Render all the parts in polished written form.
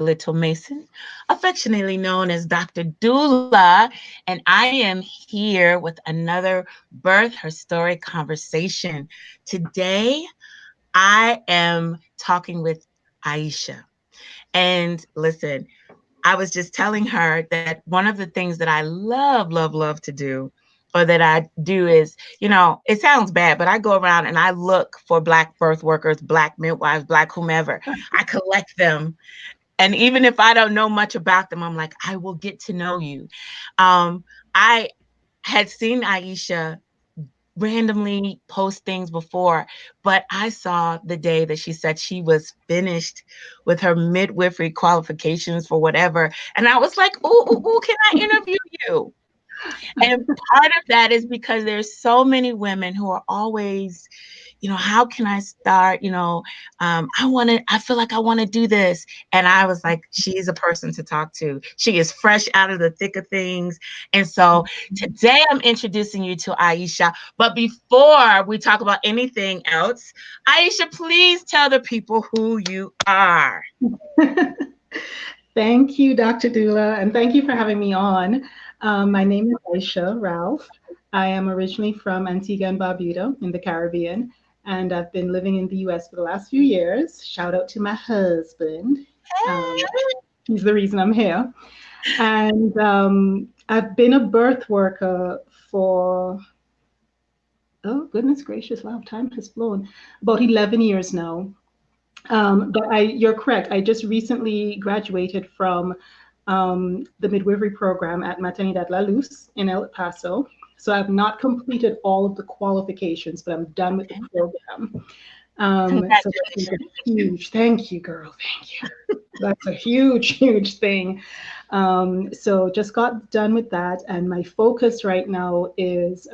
Little Mason, affectionately known as Dr. Doula, and I am here with another Birth Her Story conversation. Today, I am talking with Aisha. And listen, I was just telling her that one of the things that I love, love, love to do, or that I do is, it sounds bad, but I go around and I look for Black birth workers, Black midwives, Black whomever. I collect them. And even if I don't know much about them, I'm like, I will get to know you. I had seen Aisha randomly post things before, but I saw the day that she said she was finished with her midwifery qualifications for whatever. And I was like, ooh, can I interview you? And part of that is because there's so many women who are always, how can I start? I feel like I want to do this. And I was like, she's a person to talk to. She is fresh out of the thick of things. And so today I'm introducing you to Aisha. But before we talk about anything else, Aisha, please tell the people who you are. Thank you, Dr. Doula, and thank you for having me on. My name is Aisha Ralph. I am originally from Antigua and Barbuda in the Caribbean, and I've been living in the US for the last few years. Shout out to my husband. Um, he's the reason I'm here. And I've been a birth worker for, oh, goodness gracious, wow, time has flown, about 11 years now. You're correct. I just recently graduated from the midwifery program at Maternidad La Luz in El Paso. So I've not completed all of the qualifications, but I'm done with the program. So that's a Congratulations. huge, thank you, girl, thank you. That's a huge, huge thing. So just got done with that, and my focus right now is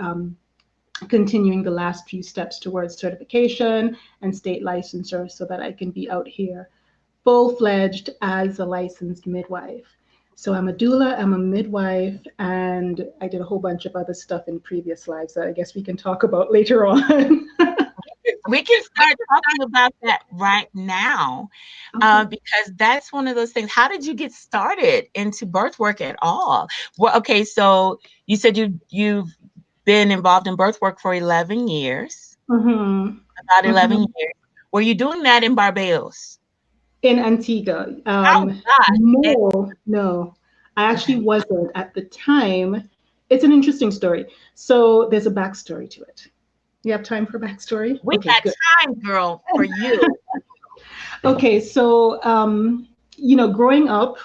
continuing the last few steps towards certification and state licensure so that I can be out here full-fledged as a licensed midwife. So I'm a doula, I'm a midwife, and I did a whole bunch of other stuff in previous lives that I guess we can talk about later on. We can start talking about that right now, Okay. because that's one of those things. How did you get started into birth work at all? Well, okay, so you said you've been involved in birth work for 11 years, Mm-hmm. about 11 Mm-hmm. years. Were you doing that in Barbados? In Antigua. Oh gosh. No, I actually Okay. wasn't at the time. It's an interesting story. So there's a backstory to it. You have time for backstory? We Okay, got good. time, girl, for you. Okay, so growing up,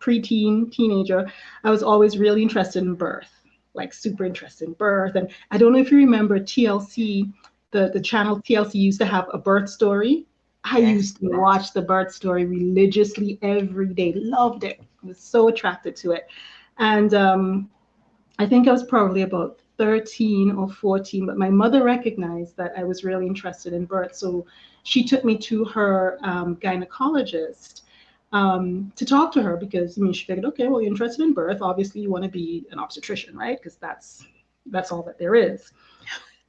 preteen, teenager, I was always really interested in birth, like super interested in birth. And I don't know if you remember TLC, the channel TLC used to have a birth story. I Yes. used to watch the birth story religiously every day. Loved it. I was so attracted to it. And I think I was probably about 13 or 14, but my mother recognized that I was really interested in birth. So she took me to her gynecologist to talk to her because I mean she figured, okay, well you're interested in birth. Obviously you want to be an obstetrician, right? Because that's all that there is.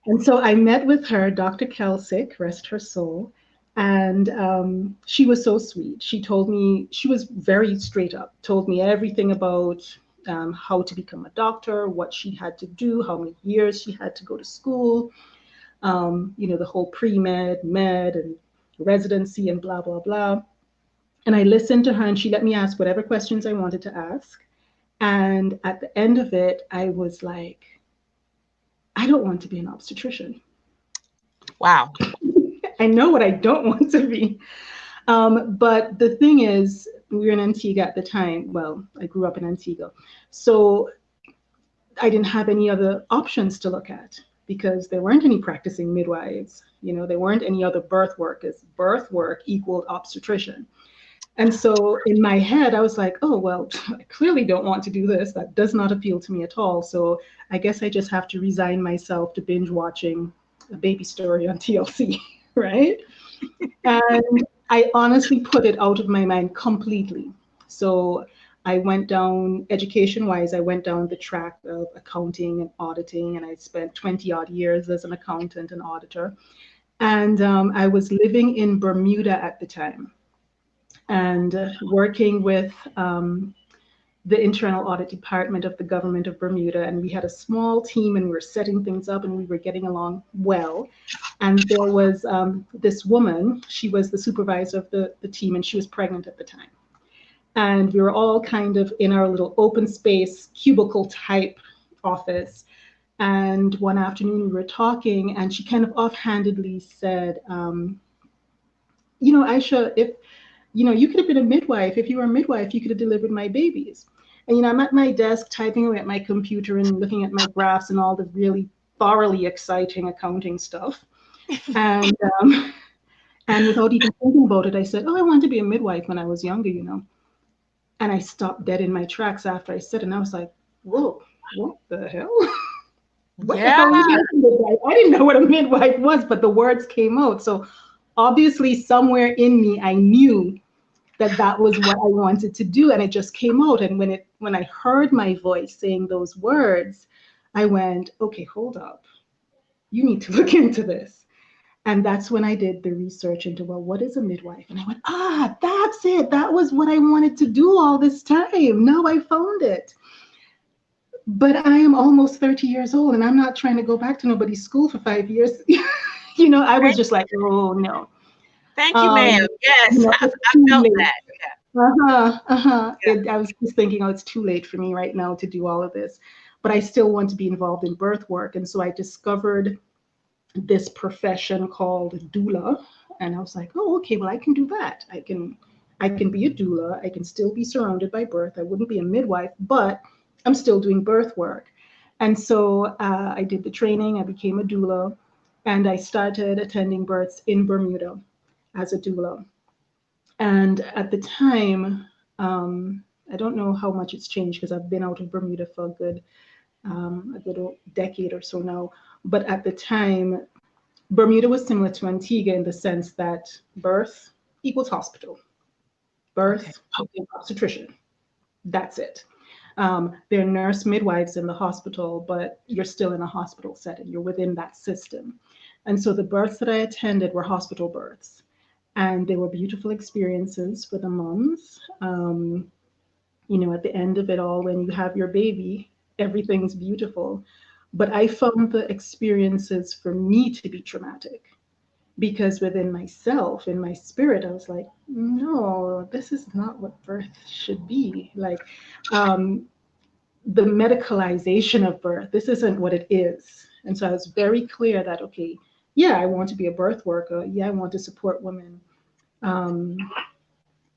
And so I met with her, Dr. Kelsick, rest her soul. And she was so sweet. She told me, she was very straight up, told me everything about how to become a doctor, what she had to do, how many years she had to go to school, the whole pre med, med, and residency, and blah, blah, blah. And I listened to her, and she let me ask whatever questions I wanted to ask. And at the end of it, I was like, I don't want to be an obstetrician. Wow. I know what I don't want to be. But the thing is, we were in Antigua at the time. Well, I grew up in Antigua. So I didn't have any other options to look at because there weren't any practicing midwives. There weren't any other birth workers. Birth work equaled obstetrician. And so in my head, I was like, oh, well, I clearly don't want to do this. That does not appeal to me at all. So I guess I just have to resign myself to binge watching a baby story on TLC, right? And I honestly put it out of my mind completely. So I went down, education wise, I went down the track of accounting and auditing, and I spent 20 odd years as an accountant and auditor. And I was living in Bermuda at the time. and working with the internal audit department of the government of Bermuda. And we had a small team and we were setting things up and we were getting along well. And there was this woman, she was the supervisor of the team and she was pregnant at the time. And we were all kind of in our little open space cubicle type office. And one afternoon we were talking and she kind of offhandedly said, Aisha, if you could have been a midwife. If you were a midwife, you could have delivered my babies. And I'm at my desk typing away at my computer and looking at my graphs and all the really thoroughly exciting accounting stuff. And and without even thinking about it, I said, "Oh, I wanted to be a midwife when I was younger." And I stopped dead in my tracks after I said it, and I was like, "Whoa, what the hell? What the Yeah. hell is a midwife?" I didn't know what a midwife was, but the words came out. So obviously, somewhere in me, I knew that that was what I wanted to do, and it just came out. And when I heard my voice saying those words, I went, okay, hold up, you need to look into this. And that's when I did the research into, well, what is a midwife? And I went, that's it, that was what I wanted to do all this time. Now I found it. But I am almost 30 years old and I'm not trying to go back to nobody's school for 5 years. I was Thank, just like, oh no. thank you, ma'am. Yes, It's I too felt late. that. Uh-huh, uh-huh. Yeah. I was just thinking, oh, it's too late for me right now to do all of this. But I still want to be involved in birth work. And so I discovered this profession called doula. And I was like, oh, okay, well, I can do that. I can be a doula. I can still be surrounded by birth. I wouldn't be a midwife, but I'm still doing birth work. And so I did the training, I became a doula, and I started attending births in Bermuda as a doula. And at the time, I don't know how much it's changed because I've been out of Bermuda for a good decade or so now. But at the time, Bermuda was similar to Antigua in the sense that birth equals hospital, Okay. birth equals obstetrician. That's it. There are nurse midwives in the hospital, but you're still in a hospital setting. You're within that system. And so the births that I attended were hospital births. And they were beautiful experiences for the moms. At the end of it all, when you have your baby, everything's beautiful. But I found the experiences for me to be traumatic because within myself, in my spirit, I was like, no, this is not what birth should be. Like, um, the medicalization of birth, this isn't what it is. And so I was very clear that, okay, yeah, I want to be a birth worker. Yeah, I want to support women um,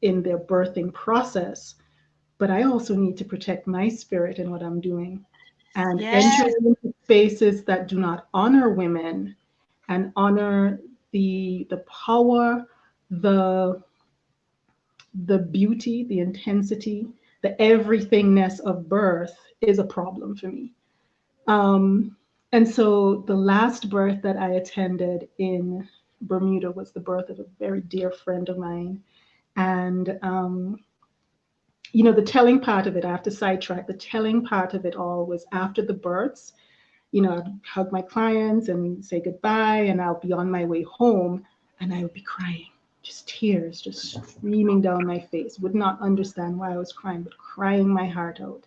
in their birthing process, but I also need to protect my spirit in what I'm doing. And Yes. entering into spaces that do not honor women and honor the power, the the beauty, the intensity, the everythingness of birth is a problem for me. And so the last birth that I attended in Bermuda was the birth of a very dear friend of mine. And the telling part of it, I have to sidetrack. The telling part of it all was after the births. I'd hug my clients and say goodbye, and I'll be on my way home, and I would be crying, just tears, just streaming down my face. Would not understand why I was crying, but crying my heart out.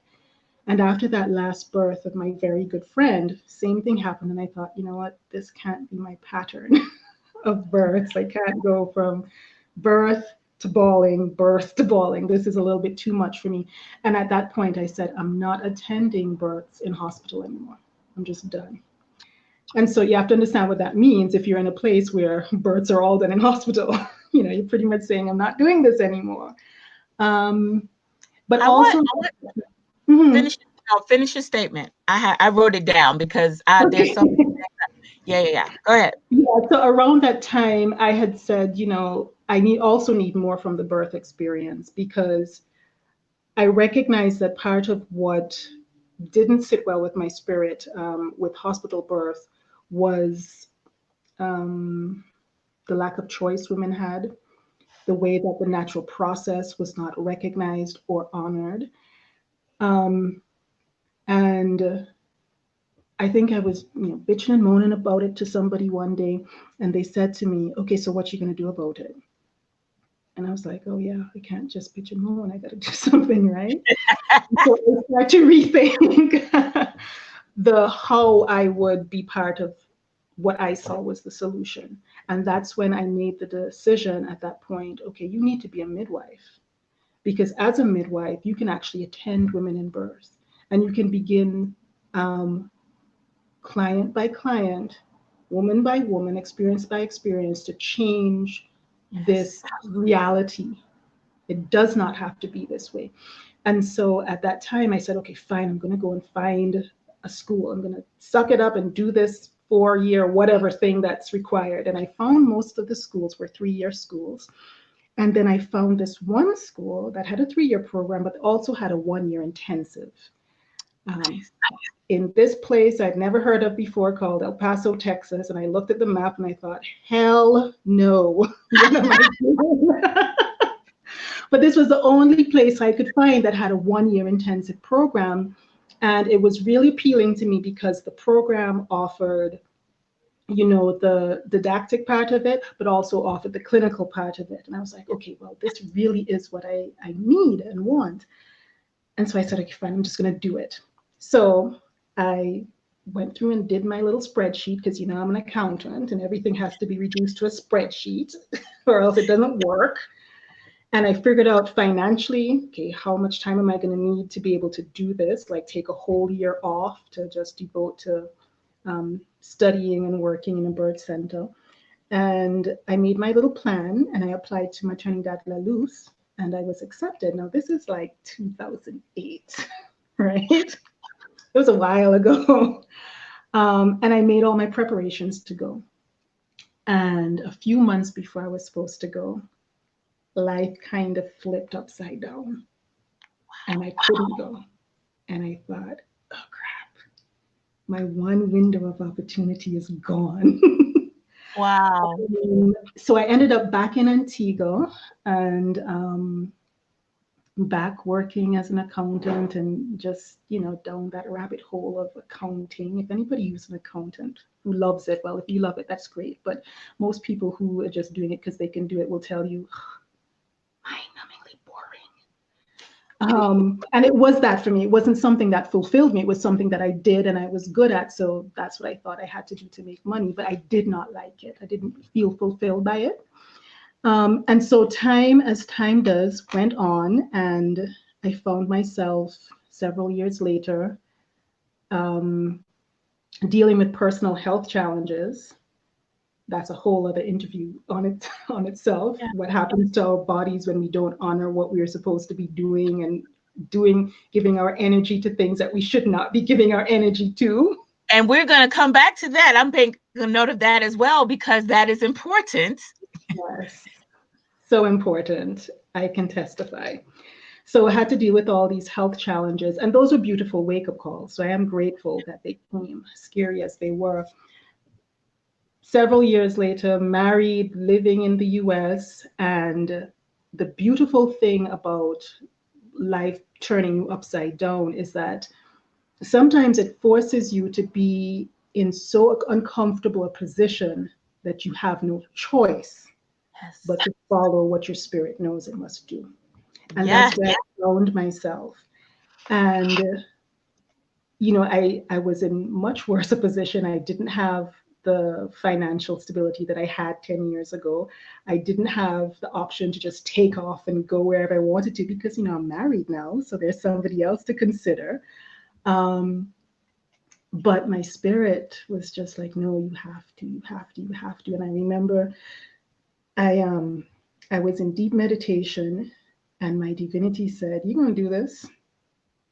And after that last birth of my very good friend, same thing happened, and I thought, you know what, this can't be my pattern of births. I can't go from birth to bawling, birth to bawling. This is a little bit too much for me. And at that point, I said, I'm not attending births in hospital anymore. I'm just done. And so you have to understand what that means if you're in a place where births are all done in hospital. You're pretty much saying, I'm not doing this anymore. Um, but also, I want mhm, finish. No, finish your statement. I wrote it down because there's okay. so many. Yeah, yeah, yeah. Go ahead. Yeah, so around that time, I had said, I need more from the birth experience because I recognize that part of what didn't sit well with my spirit with hospital birth was um, the lack of choice women had, the way that the natural process was not recognized or honored. Um, and I think I was, bitching and moaning about it to somebody one day, and they said to me, "Okay, so what you gonna do about it?" And I was like, oh yeah, I can't just pigeonhole. I got to do something, right? So I started to rethink the how I would be part of what I saw was the solution. And that's when I made the decision at that point, okay, you need to be a midwife. Because as a midwife, you can actually attend women in birth and you can begin um, client by client, woman by woman, experience by experience to change Yes. this reality. It does not have to be this way. And so at that time, I said, okay, fine, I'm going to go and find a school. I'm going to suck it up and do this 4 year, whatever thing that's required. And I found most of the schools were 3 year schools. And then I found this one school that had a 3 year program, but also had a 1 year intensive. Um, Nice. in this place I'd never heard of before called El Paso, Texas. And I looked at the map and I thought, hell no. What am I doing? But this was the only place I could find that had a 1 year intensive program. And it was really appealing to me because the program offered, the didactic part of it, but also offered the clinical part of it. And I was like, okay, well, this really is what I need and want. And so I said, okay, fine, I'm just going to do it. So I went through and did my little spreadsheet because, I'm an accountant and everything has to be reduced to a spreadsheet or else it doesn't work. And I figured out financially, okay, how much time am I going to need to be able to do this? Like take a whole year off to just devote to studying and working in a birth center. And I made my little plan and I applied to Maternidad La Luz and I was accepted. Now, this is like 2008, right? It was a while ago. And I made all my preparations to go. And a few months before I was supposed to go, life kind of flipped upside down and I couldn't go. And I thought, oh crap, my one window of opportunity is gone. Wow. So I ended up back in Antigua and back working as an accountant and just, down that rabbit hole of accounting. If anybody who's an accountant who loves it, well, if you love it, that's great. But most people who are just doing it because they can do it will tell you, mind-numbingly boring. And it was that for me. It wasn't something that fulfilled me. It was something that I did and I was good at. So that's what I thought I had to do to make money. But I did not like it. I didn't feel fulfilled by it. And so time, as time does, went on, and I found myself several years later um, dealing with personal health challenges. That's a whole other interview on itself. Yeah. What happens to our bodies when we don't honor what we're supposed to be doing and giving our energy to things that we should not be giving our energy to. And we're going to come back to that. I'm taking a note of that as well because that is important. Yes, so important. I can testify. So I had to deal with all these health challenges, and those were beautiful wake-up calls. So I am grateful that they came, scary as they were. Several years later, married, living in the US, and the beautiful thing about life turning you upside down is that sometimes it forces you to be in so uncomfortable a position that you have no choice Yes. but to follow what your spirit knows it must do. And Yes. that's where I found myself. And I was in much worse a position. I didn't have the financial stability that I had 10 years ago. I didn't have the option to just take off and go wherever I wanted to because, I'm married now. So there's somebody else to consider. Um, but my spirit was just like, no, you have to, you have to, you have to. And I remember I um I was in deep meditation and my divinity said, you're gonna do this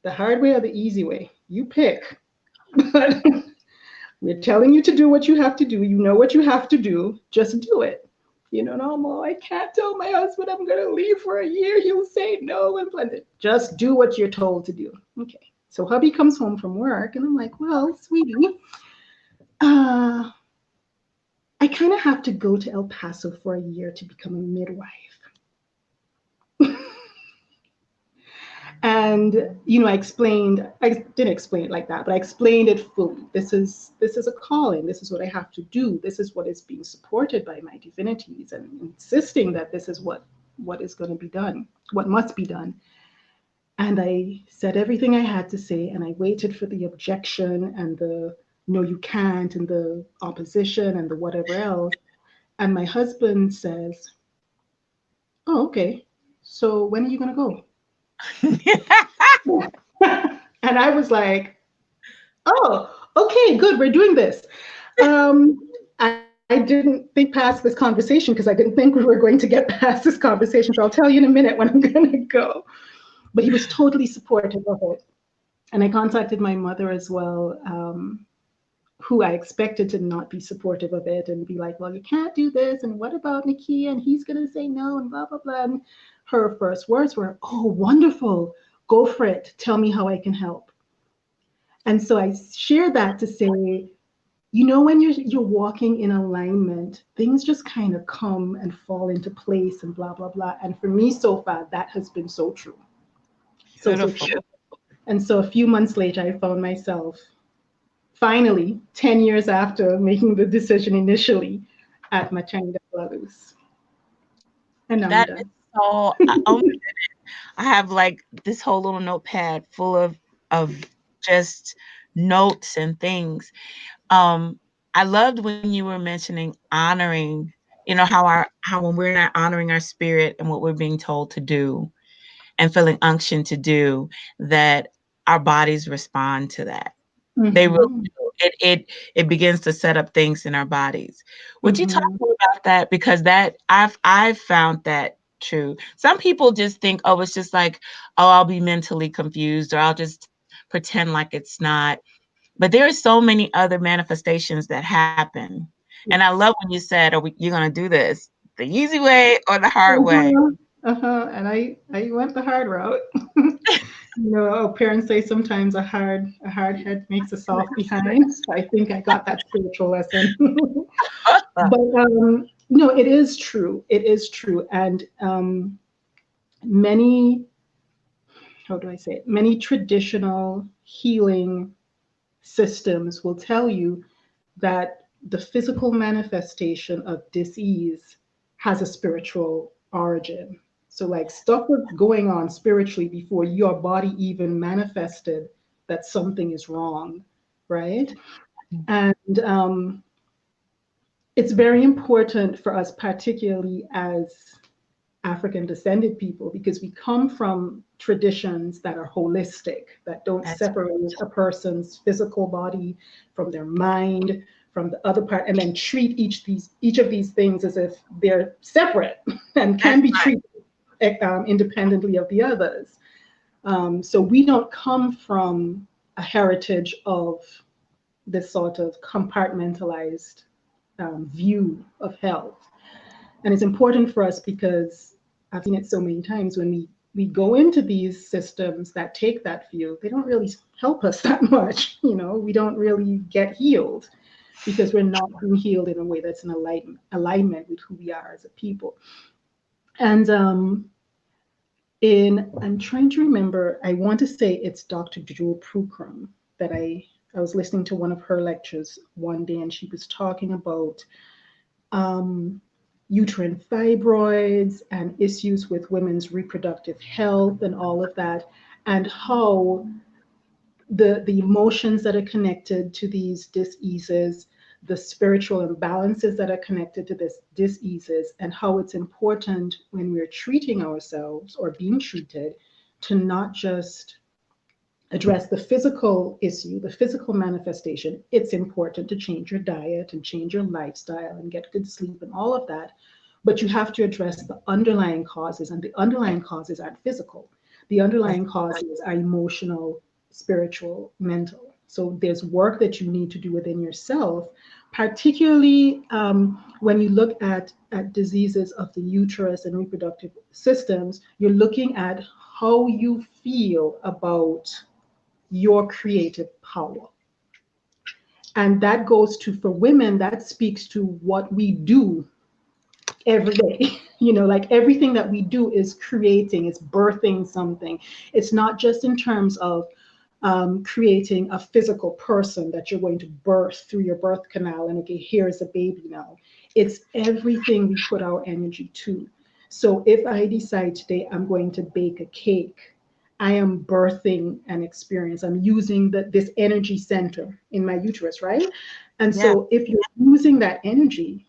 the hard way or the easy way. You pick. But we're telling you to do what you have to do. You know what you have to do. Just do it. No, I can't tell my husband I'm going to leave for a year. He'll say no and blend. Just do what you're told to do. Okay. So hubby comes home from work and I'm like, well, sweetie, uh, I kind of have to go to El Paso for a year to become a midwife. And I didn't explain it like that, but I explained it fully. This is a calling. This is what I have to do. This is what is being supported by my divinities and insisting that this is what what is going to be done, what must be done. And I said everything I had to say, and I waited for the objection and the no, you can't, and the opposition and the whatever else. And my husband says, "Oh, okay. So when are you going to go?" And I was like, "Oh, okay, good. We're doing this." I didn't think past this conversation because I didn't think we were going to get past this conversation. So I'll tell you in a minute when I'm going to go. But he was totally supportive of it. And I contacted my mother as well, who I expected to not be supportive of it and be like, well, you can't do this. And what about Nakia? And he's going to say no and blah, blah, blah. And her first words were, oh, wonderful. Go for it. Tell me how I can help. And so I share that to say, when you're walking in alignment, things just kind of come and fall into place and blah, blah, blah. And for me so far, that has been so true. So Beautiful. true. And so a few months later, I found myself finally, 10 years after making the decision initially, at Machanga Luz. And now I'm That is done. so, oh my goodness. I have like this whole little notepad full of just notes and things. Um, I loved when you were mentioning honoring, how when we're not honoring our spirit and what we're being told to do and feeling unction to do, that our bodies respond to that. They really Mm-hmm. do. It begins to set up things in our bodies. Would you talk Mm-hmm. more about that? Because that I've found that true. Some people just think, oh, it's just like, oh, I'll be mentally confused or I'll just pretend like it's not. But there are so many other manifestations that happen. And I love when you said, you're gonna do this the easy way or the hard way. Uh-huh. Uh-huh. And I went the hard route. Parents say sometimes a hard head makes a soft behind. I think I got that spiritual lesson. But no, it is true. It is true. And many, how do I say it? Many traditional healing systems will tell you that the physical manifestation of disease has a spiritual origin. So, like, stuff was going on spiritually before your body even manifested that something is wrong, right? And it's very important for us, particularly as African descended people, because we come from traditions that are holistic, that don't That's separate a person's physical body from their mind, from the other part, and then treat each of these things as if they're separate and can that's be right. treated independently of the others. So we don't come from a heritage of this sort of compartmentalized view of health. And it's important for us because I've seen it so many times when we go into these systems that take that view, they don't really help us that much. We don't really get healed because we're not being healed in a way that's in alignment with who we are as a people. And I'm trying to remember, I want to say it's Dr. Jewel Prukram that I was listening to one of her lectures one day, and she was talking about um, uterine fibroids and issues with women's reproductive health and all of that, and how the emotions that are connected to these diseases, the spiritual imbalances that are connected to this diseases, and how it's important when we're treating ourselves or being treated to not just address the physical issue, the physical manifestation. It's important to change your diet and change your lifestyle and get good sleep and all of that. But you have to address the underlying causes, and the underlying causes aren't physical. The underlying causes are emotional, spiritual, mental. So there's work that you need to do within yourself, particularly when you look at diseases of the uterus and reproductive systems. You're looking at how you feel about your creative power. And that goes to, for women, that speaks to what we do every day. Like everything that we do is creating, it's birthing something. It's not just in terms of creating a physical person that you're going to birth through your birth canal and, okay, here's a baby now. It's everything we put our energy to. So if I decide today I'm going to bake a cake, I am birthing an experience. I'm using this energy center in my uterus, right? And Yeah. so if you're using that energy,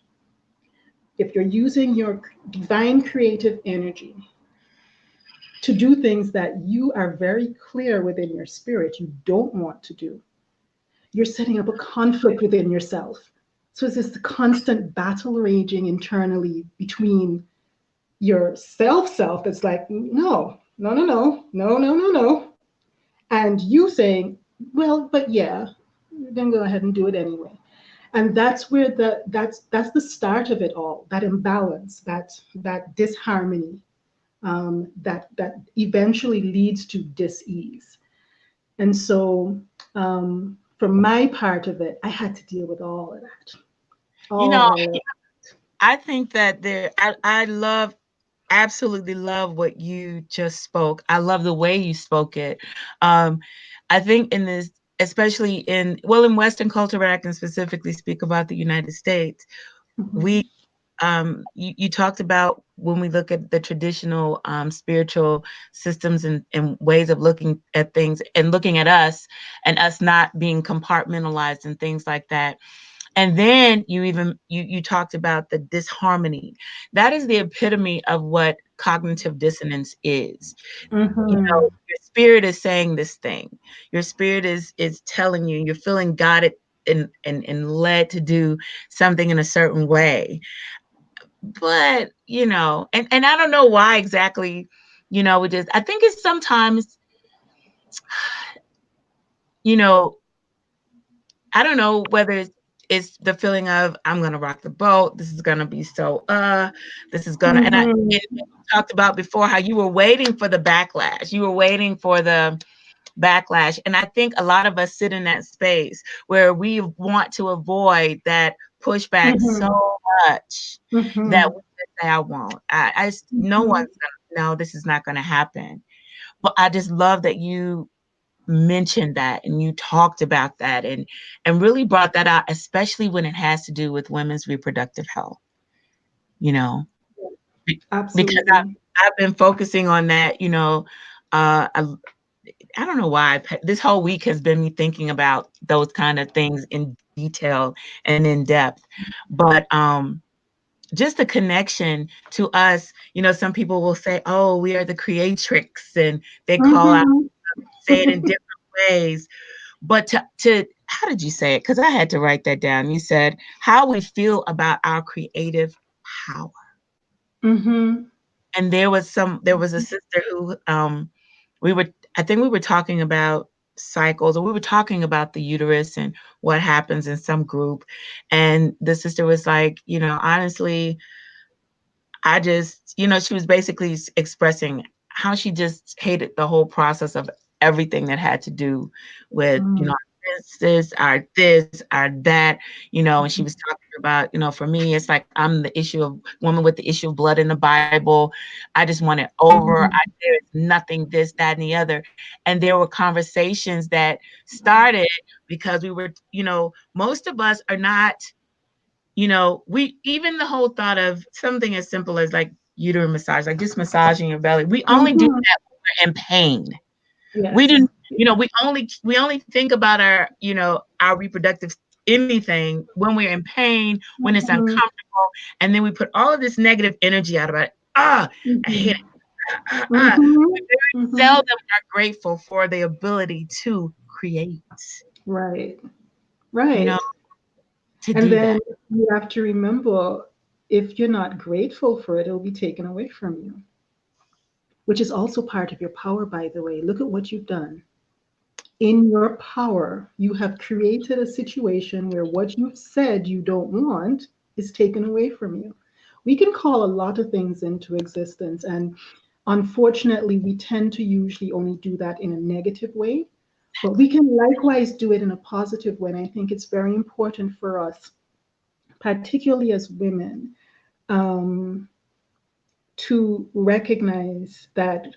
if you're using your divine creative energy to do things that you are very clear within your spirit you don't want to do, you're setting up a conflict within yourself. So it's this constant battle raging internally between your self that's like, no, no, no, no, no, no, no, no. And you saying, well, but yeah, then go ahead and do it anyway. And that's where that's the start of it all, that imbalance, that disharmony, that eventually leads to dis-ease. And so from my part of it, I had to deal with all of that. You know, All of I think that I love, absolutely love what you just spoke. I love the way you spoke it. Um, I think in this, especially in Western culture, but I can specifically speak about the United States, Mhm. we you talked about when we look at the traditional spiritual systems and ways of looking at things and looking at us and us not being compartmentalized and things like that. And then you talked about the disharmony. That is the epitome of what cognitive dissonance is. You know, Mhm. your spirit is saying this thing. Your spirit is telling you, you're feeling guided and led to do something in a certain way. But, and I don't know why exactly, we just I think it's sometimes, you know, I don't know whether it's the feeling of I'm gonna rock the boat. This is gonna be so this is gonna and Mhm. you talked about before how you were waiting for the backlash. You were waiting for the backlash. And I think a lot of us sit in that space where we want to avoid that pushback Mhm. so much that Mhm. we just say, I won't. No Mhm. one's gonna, no, this is not gonna happen. But I just love that you mentioned that and you talked about that and really brought that out, especially when it has to do with women's reproductive health, you know, be- because Absolutely. I've been focusing on that, I don't know why this whole week has been me thinking about those kind of things in detail and in depth. But just the connection to us, some people will say, "Oh, we are the creatrix," and they call out, Mhm. say it in different ways. But to how did you say it? Because I had to write that down. You said how we feel about our creative power. Mhm. And there was a sister who we were I think we were talking about cycles, or we were talking about the uterus and what happens in some group. And the sister was like, honestly, I just, she was basically expressing how she just hated the whole process of everything that had to do with, Mhm. this, our that, and she was talking about, for me, it's like I'm the issue of woman with the issue of blood in the Bible. I just want it over. Mhm. There's nothing, this, that, and the other. And there were conversations that started because we were, most of us are not, we even the whole thought of something as simple as like uterine massage, like just massaging your belly. We only do Mhm. that when we're in pain. We Yes. didn't, we only think about our reproductive anything when we're in pain, when it's Mhm. uncomfortable, and then we put all of this negative energy out about it. I hate it. Mhm. We Mhm. very Mhm. seldom are grateful for the ability to create, Right. you know, Right. to And do then that. you have to remember, if you're not grateful for it, it'll be taken away from you, which is also part of your power, by the way. Look at what you've done. In your power, you have created a situation where what you've said you don't want is taken away from you. We can call a lot of things into existence, and unfortunately, we tend to usually only do that in a negative way. But we can likewise do it in a positive way. And I think it's very important for us, particularly as women, um, to recognize that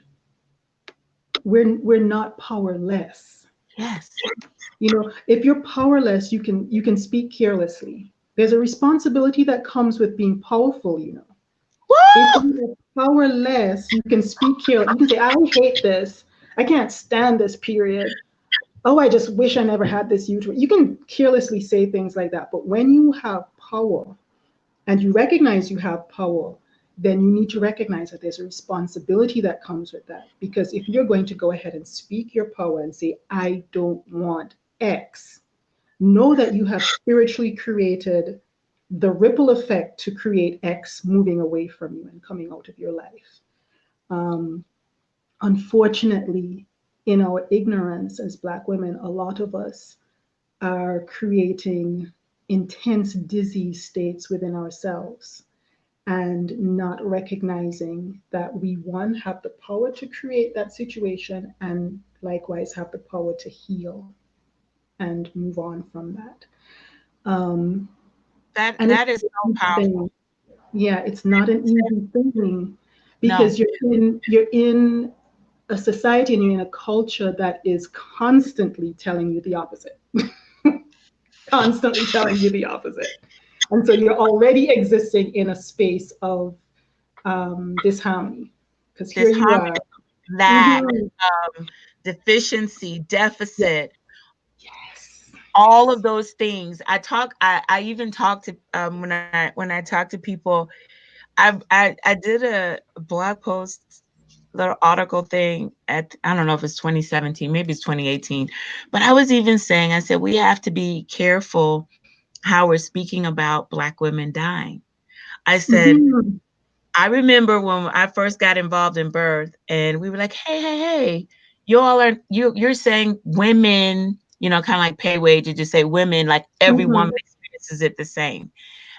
we're not powerless. Yes. You know, if you're powerless, you can speak carelessly. There's a responsibility that comes with being powerful. If Woo! powerless. You can speak here. You can say, I hate this. I can't stand this period. Oh, I just wish I never had this uterus. You can carelessly say things like that. But when you have power and you recognize you have power, then you need to recognize that there's a responsibility that comes with that. Because if you're going to go ahead and speak your power and say, I don't want X, know that you have spiritually created the ripple effect to create X moving away from you and coming out of your life. Um, Unfortunately, in our ignorance as Black women, a lot of us are creating intense dizzy states within ourselves and not recognizing that we, one, have the power to create that situation and likewise have the power to heal and move on from that. Um, That and it's that is not so an easy powerful. thing. Yeah, it's not an easy thing because No, you're in a society and you're in a culture that is constantly telling you the opposite, constantly telling you the opposite. And so you're already existing in a space of disharmony because here you disharmony, are. lack, Mm-hmm. deficiency, Yeah. deficit, Yes. all of Yes. those things. I even talk to when I talk to people. I did a blog post, little article thing at, I don't know if it's 2017, maybe it's 2018, but I was even saying, I said we have to be careful how we're speaking about Black women dying. I said, Mm-hmm. I remember when I first got involved in birth, and we were like, hey, you all are you're saying women, kind of like pay wage. You just say women, like every woman Mm-hmm. experiences it the same.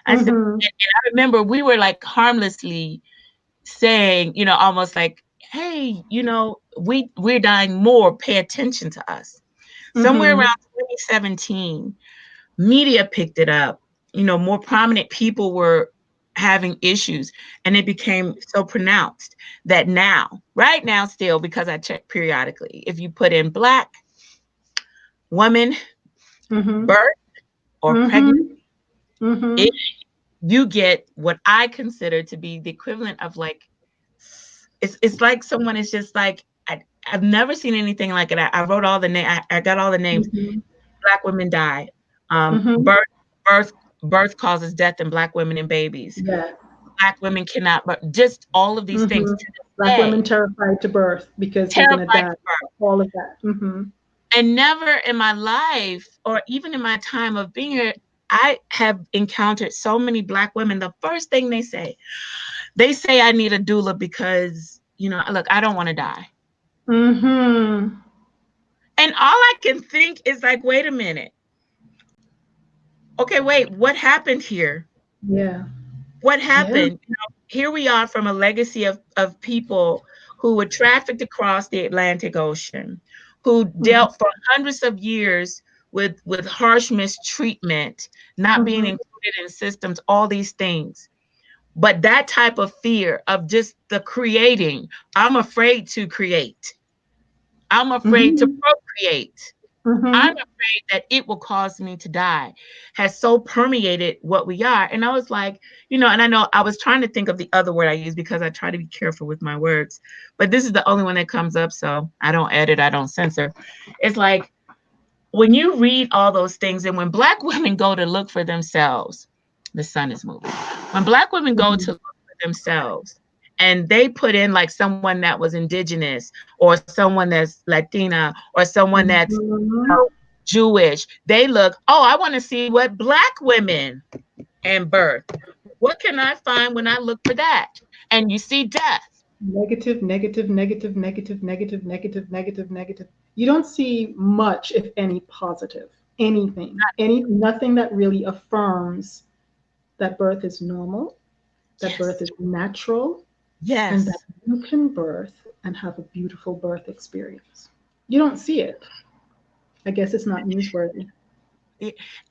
I said, Mm-hmm. and I remember we were like harmlessly saying, almost like, hey, we're dying more. Pay attention to us. Somewhere Mm-hmm. around 2017, media picked it up. More prominent people were having issues, and it became so pronounced that now, right now, still, because I check periodically, if you put in Black woman Mm-hmm. birth or pregnant, Mm-hmm. it, Mm-hmm. you get what I consider to be the equivalent of like, it's like someone is just like, I've never seen anything like it. I wrote all the name. I got all the names. Mm-hmm. Black women die. Mm-hmm. Birth birth causes death in Black women and babies. Yeah. Black women cannot, but just all of these things Mm-hmm. to this Black day, women terrified to birth because they're gonna terrified die. to birth. All of that. Mm-hmm. And never in my life, or even in my time of being here, I have encountered so many Black women. The first thing they say, I need a doula because, look, I don't want to die. Mm-hmm. And all I can think is like, wait a minute. Okay, wait, what happened here? Yeah. What Yeah. happened? Here we are from a legacy of people who were trafficked across the Atlantic Ocean, who Mm-hmm. dealt for hundreds of years with harsh mistreatment, not being Mm-hmm. included in systems, all these things. But that type of fear of just the creating, I'm afraid to create. I'm afraid to Mm-hmm. procreate. I'm Mm-hmm. afraid that it will cause me to die, has so permeated what we are. And I was like, and I know I was trying to think of the other word I use because I try to be careful with my words, but this is the only one that comes up. So I don't edit, I don't censor. It's like when you read all those things, and when Black women go to look for themselves, the sun is moving. When Black women go Mm-hmm. to look for themselves, and they put in like someone that was indigenous, or someone that's Latina, or someone that's Mm-hmm. Jewish, they look, oh, I want to see what Black women and birth. What can I find when I look for that? And you see death. Negative, negative, negative, negative, negative, negative, negative, negative. You don't see much, if any, positive. Anything. Nothing that really affirms that birth is normal, that birth Yes. is natural, and that Yes. you can birth and have a beautiful birth experience. You don't see it. I guess it's not newsworthy.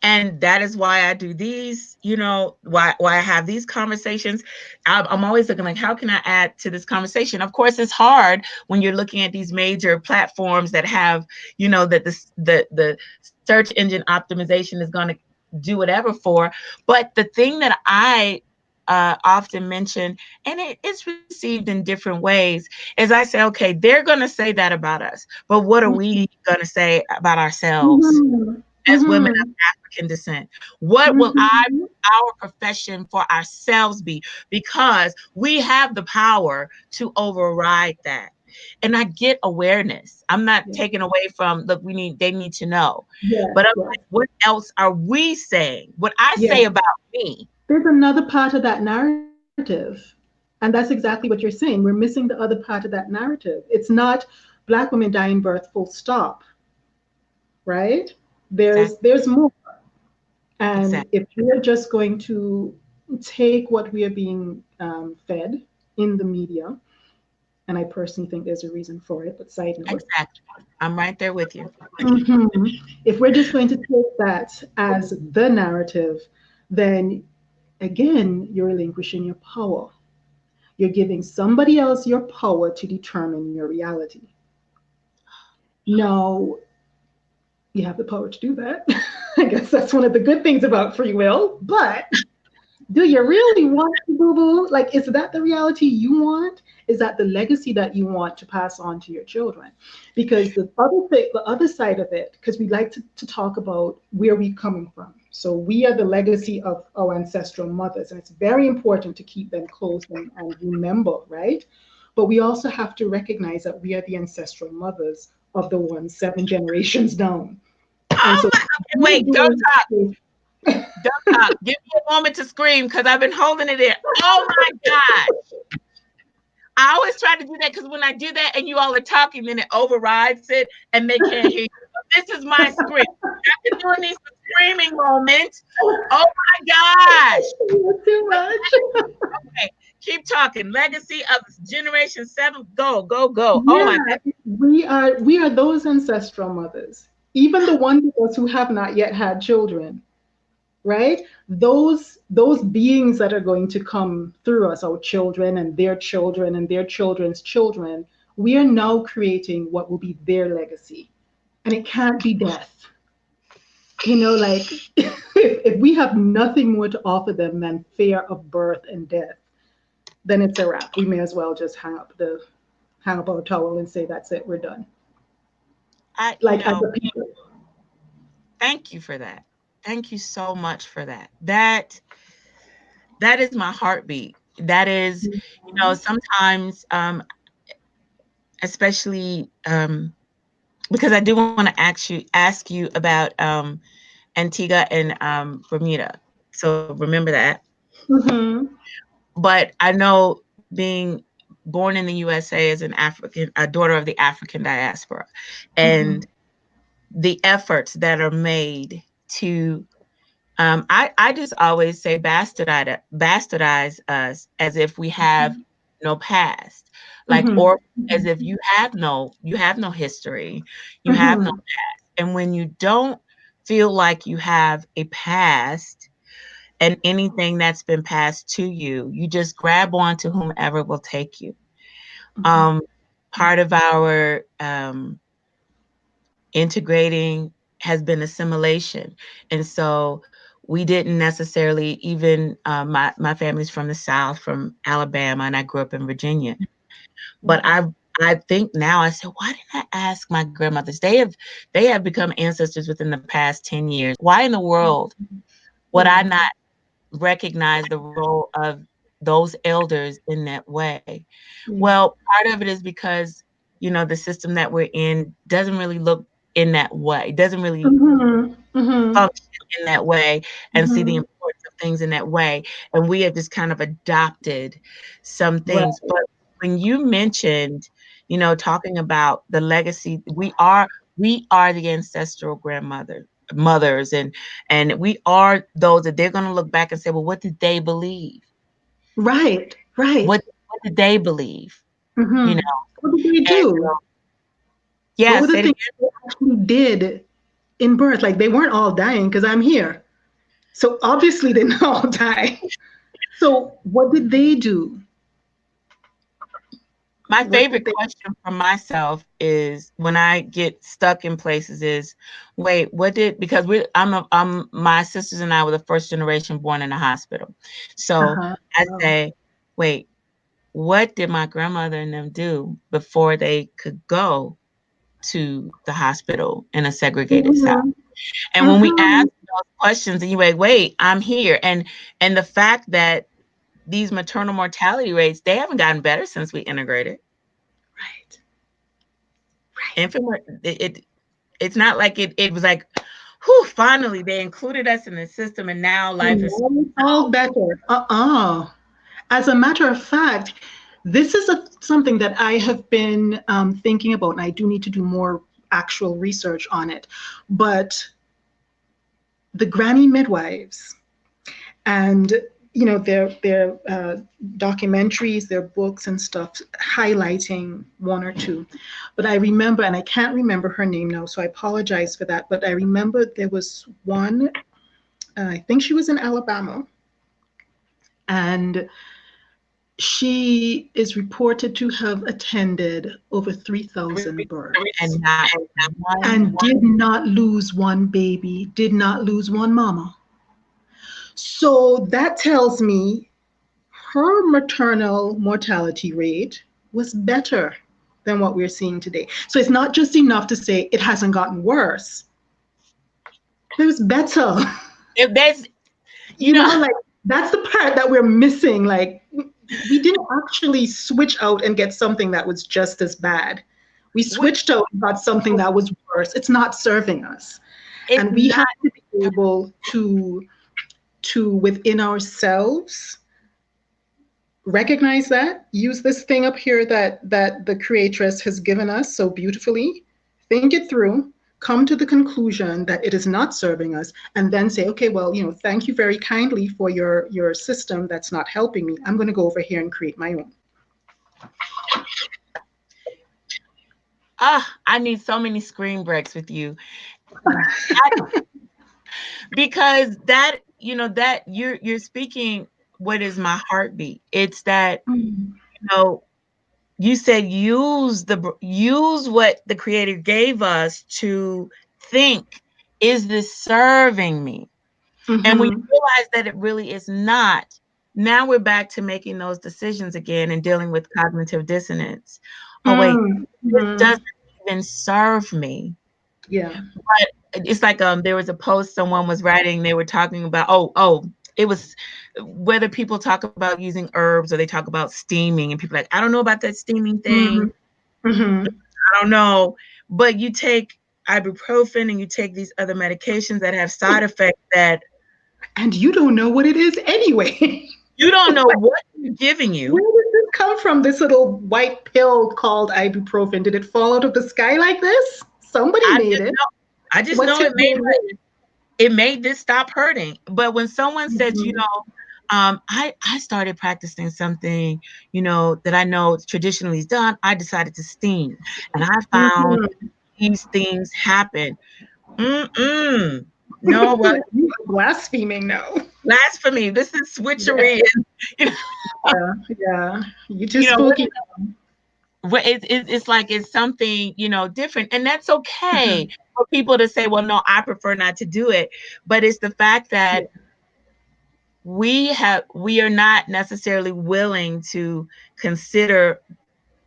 And that is why I do these, why I have these conversations. I'm always looking like, how can I add to this conversation? Of course, it's hard when you're looking at these major platforms that have, that the search engine optimization is going to do whatever for. But the thing that I often mentioned, and it's received in different ways, is I say, okay, they're going to say that about us, but what are we going to say about ourselves Mhm. as women Mhm. of African descent? What will Mhm. our profession for ourselves be? Because we have the power to override that. And I get awareness. I'm not Yeah. taking away from, look, they need to know. Yes, But I'm yes, like, what else are we saying? What I say yes. about me. There's another part of that narrative. And that's exactly what you're saying. We're missing the other part of that narrative. It's not Black women die in birth, full stop, right? Exactly. There's more. And Exactly. if we're just going to take what we are being fed in the media, and I personally think there's a reason for it, but side note, Exactly. I'm right there with you. mhm, if we're just going to take that as the narrative, then again, you're relinquishing your power. You're giving somebody else your power to determine your reality. Now, you have the power to do that. I guess that's one of the good things about free will. But do you really want to, boo boo? Like, is that the reality you want? Is that the legacy that you want to pass on to your children? Because the other thing, the other side of it, because we like to talk about where we're coming from. So we are the legacy of our ancestral mothers, and it's very important to keep them close and remember, right? But we also have to recognize that we are the ancestral mothers of the ones 7 generations down. And Oh so my, okay, we're wait, don't doing talk. Don't talk. Give me a moment to scream because I've been holding it in. Oh my God. I always try to do that because when I do that and you all are talking, then it overrides it and they can't hear you. So this is my scream. I've been doing these screaming moments. Oh my gosh. too much. Okay, keep talking. Legacy of Generation 7. Go, go, go. Oh my Yeah, we are those ancestral mothers. Even the ones of us who have not yet had children, right? Those beings that are going to come through us, our children and their children's children, we are now creating what will be their legacy. And it can't be death. Like if we have nothing more to offer them than fear of birth and death, then it's a wrap. We may as well just hang up our towel and say that's it, we're done. I, you Like as know, a people. thank you for that. Thank you so much for that. That is my heartbeat. That is, sometimes, especially because I do want to ask you about Antigua and Bermuda. So remember that. Mm-hmm. But I know being born in the USA as a daughter of the African diaspora, Mm-hmm. and the efforts that are made to I just always say bastardize us as if we have no past, like, Mm-hmm. or as if you have no history, you have no Mm-hmm. past. And when you don't feel like you have a past and anything that's been passed to you, you just grab on to whomever will take you. Um, Part of our integrating has been assimilation. And so we didn't necessarily even, my family's from the South, from Alabama, and I grew up in Virginia. But Wow. I think now I said, why didn't I ask my grandmothers? They have become ancestors within the past 10 years. Why in the world would I Yeah. not recognize the role of those elders in that way? Yeah. Well, part of it is because, the system that we're in doesn't really look in that way. It doesn't really Mm-hmm. Mm-hmm. function in that way and see the Mm-hmm. importance of things in that way. And we have just kind of adopted some Right. things. But when you mentioned, talking about the legacy, we are the ancestral mothers, and we are those that they're going to look back and say, well, what did they believe? Right. Right. What did they believe? You know, Mm-hmm. What did they and do? What yeah, were the say it things they actually did in birth? Like they weren't all dying because I'm here. So obviously they didn't all die. So what did they do? My What did favorite they? question for myself is when I get stuck in places is, wait, what did, because I'm my sisters and I were the first generation born in a hospital. So Uh-huh. I Oh. say, wait, what did my grandmother and them do before they could go to the hospital in a segregated South? Mhm. And when we ask Mhm. those questions, and you wait, I'm here. And the fact that these maternal mortality rates, they haven't gotten better since we integrated. Right. Right. Infant, it's not like it was like, whew, finally they included us in the system and now life And is now it's all better. As a matter of fact, this is something that I have been thinking about, and I do need to do more actual research on it. But the granny midwives, and their documentaries, their books and stuff highlighting one or two. But I remember, and I can't remember her name now, so I apologize for that. But I remember there was one. I think she was in Alabama, and she is reported to have attended over 3,000 births and not one. and did not lose one baby, did not lose one mama. So that tells me her maternal mortality rate was better than what we're seeing today. So it's not just enough to say it hasn't gotten worse. It was better. If that's, you You know, know, like that's the part that we're missing. Like we didn't actually switch out and get something that was just as bad. We we, switched out and got something that was worse. It's not serving us. it's And we have not. to be able to within ourselves recognize that, use this thing up here that the creatress has given us so beautifully, think it through, come to the conclusion that it is not serving us, and then say, okay, well, thank you very kindly for your system that's not helping me. I'm going to go over here and create my own. I need so many screen breaks with you. I, because that, that you're speaking what is my heartbeat. It's that, Mm. you know, you said use what the creator gave us to think, is this serving me? And when you Mm-hmm. realize that it really is not, now we're back to making those decisions again and dealing with cognitive dissonance. Oh wait, this Mm-hmm. doesn't even serve me. Yeah. But it's like there was a post someone was writing, they were talking about, it was whether people talk about using herbs or they talk about steaming, and people are like, I don't know about that steaming thing. Mm-hmm. Mm-hmm. I don't know. But you take ibuprofen and you take these other medications that have side effects that And you don't know what it is anyway. you don't know what they're giving Where you. did this come from? This little white pill called ibuprofen. Did it fall out of the sky like this? Somebody I made just it. know. I just What's know it made with? it made this stop hurting. But when someone says, Mhm. I started practicing something, that I know traditionally is done. I decided to steam, and I found Mhm. these things happen. Mm-mm. No, well, You are blaspheming now. blasphemy. This is Yeah, switchery. You know, yeah, yeah. You too you know what spooky. it's like it's something different, and that's okay Mhm. for people to say, well, no, I prefer not to do it. But it's the fact Yeah. that we are not necessarily willing to consider,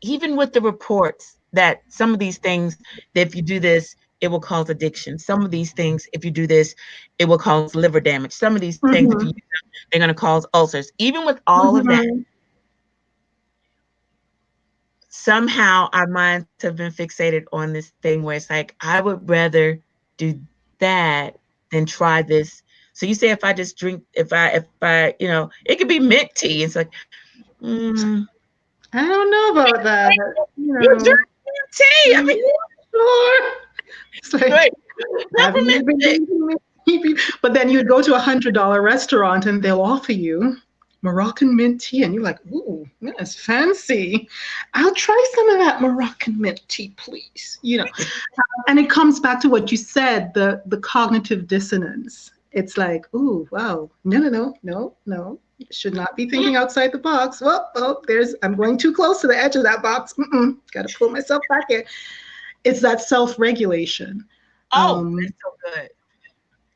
even with the reports, that some of these things, that if you do this, it will cause addiction. Some of these things, if you do this, it will cause liver damage. Some of these things, if you Mhm. use them, they're going to cause ulcers. Even with all of that, Mhm. somehow our minds have been fixated on this thing where it's like, I would rather do that than try this. So you say, if I just drink, if I it could be mint tea. It's like, mm, I don't know about that. You you drink know, mint tea. I you mean, sure? It's right. like, have you Peppermint been tea. drinking tea? But then you'd go to $100 restaurant and they'll offer you Moroccan mint tea, and you're like, ooh, that's fancy. I'll try some of that Moroccan mint tea, please. And it comes back to what you said, the cognitive dissonance. It's like, ooh, wow, no, no, no, no, no. Should not be thinking outside the box. Well, oh, I'm going too close to the edge of that box. Got to pull myself back in. It's that self-regulation. Oh, Um, that's so good.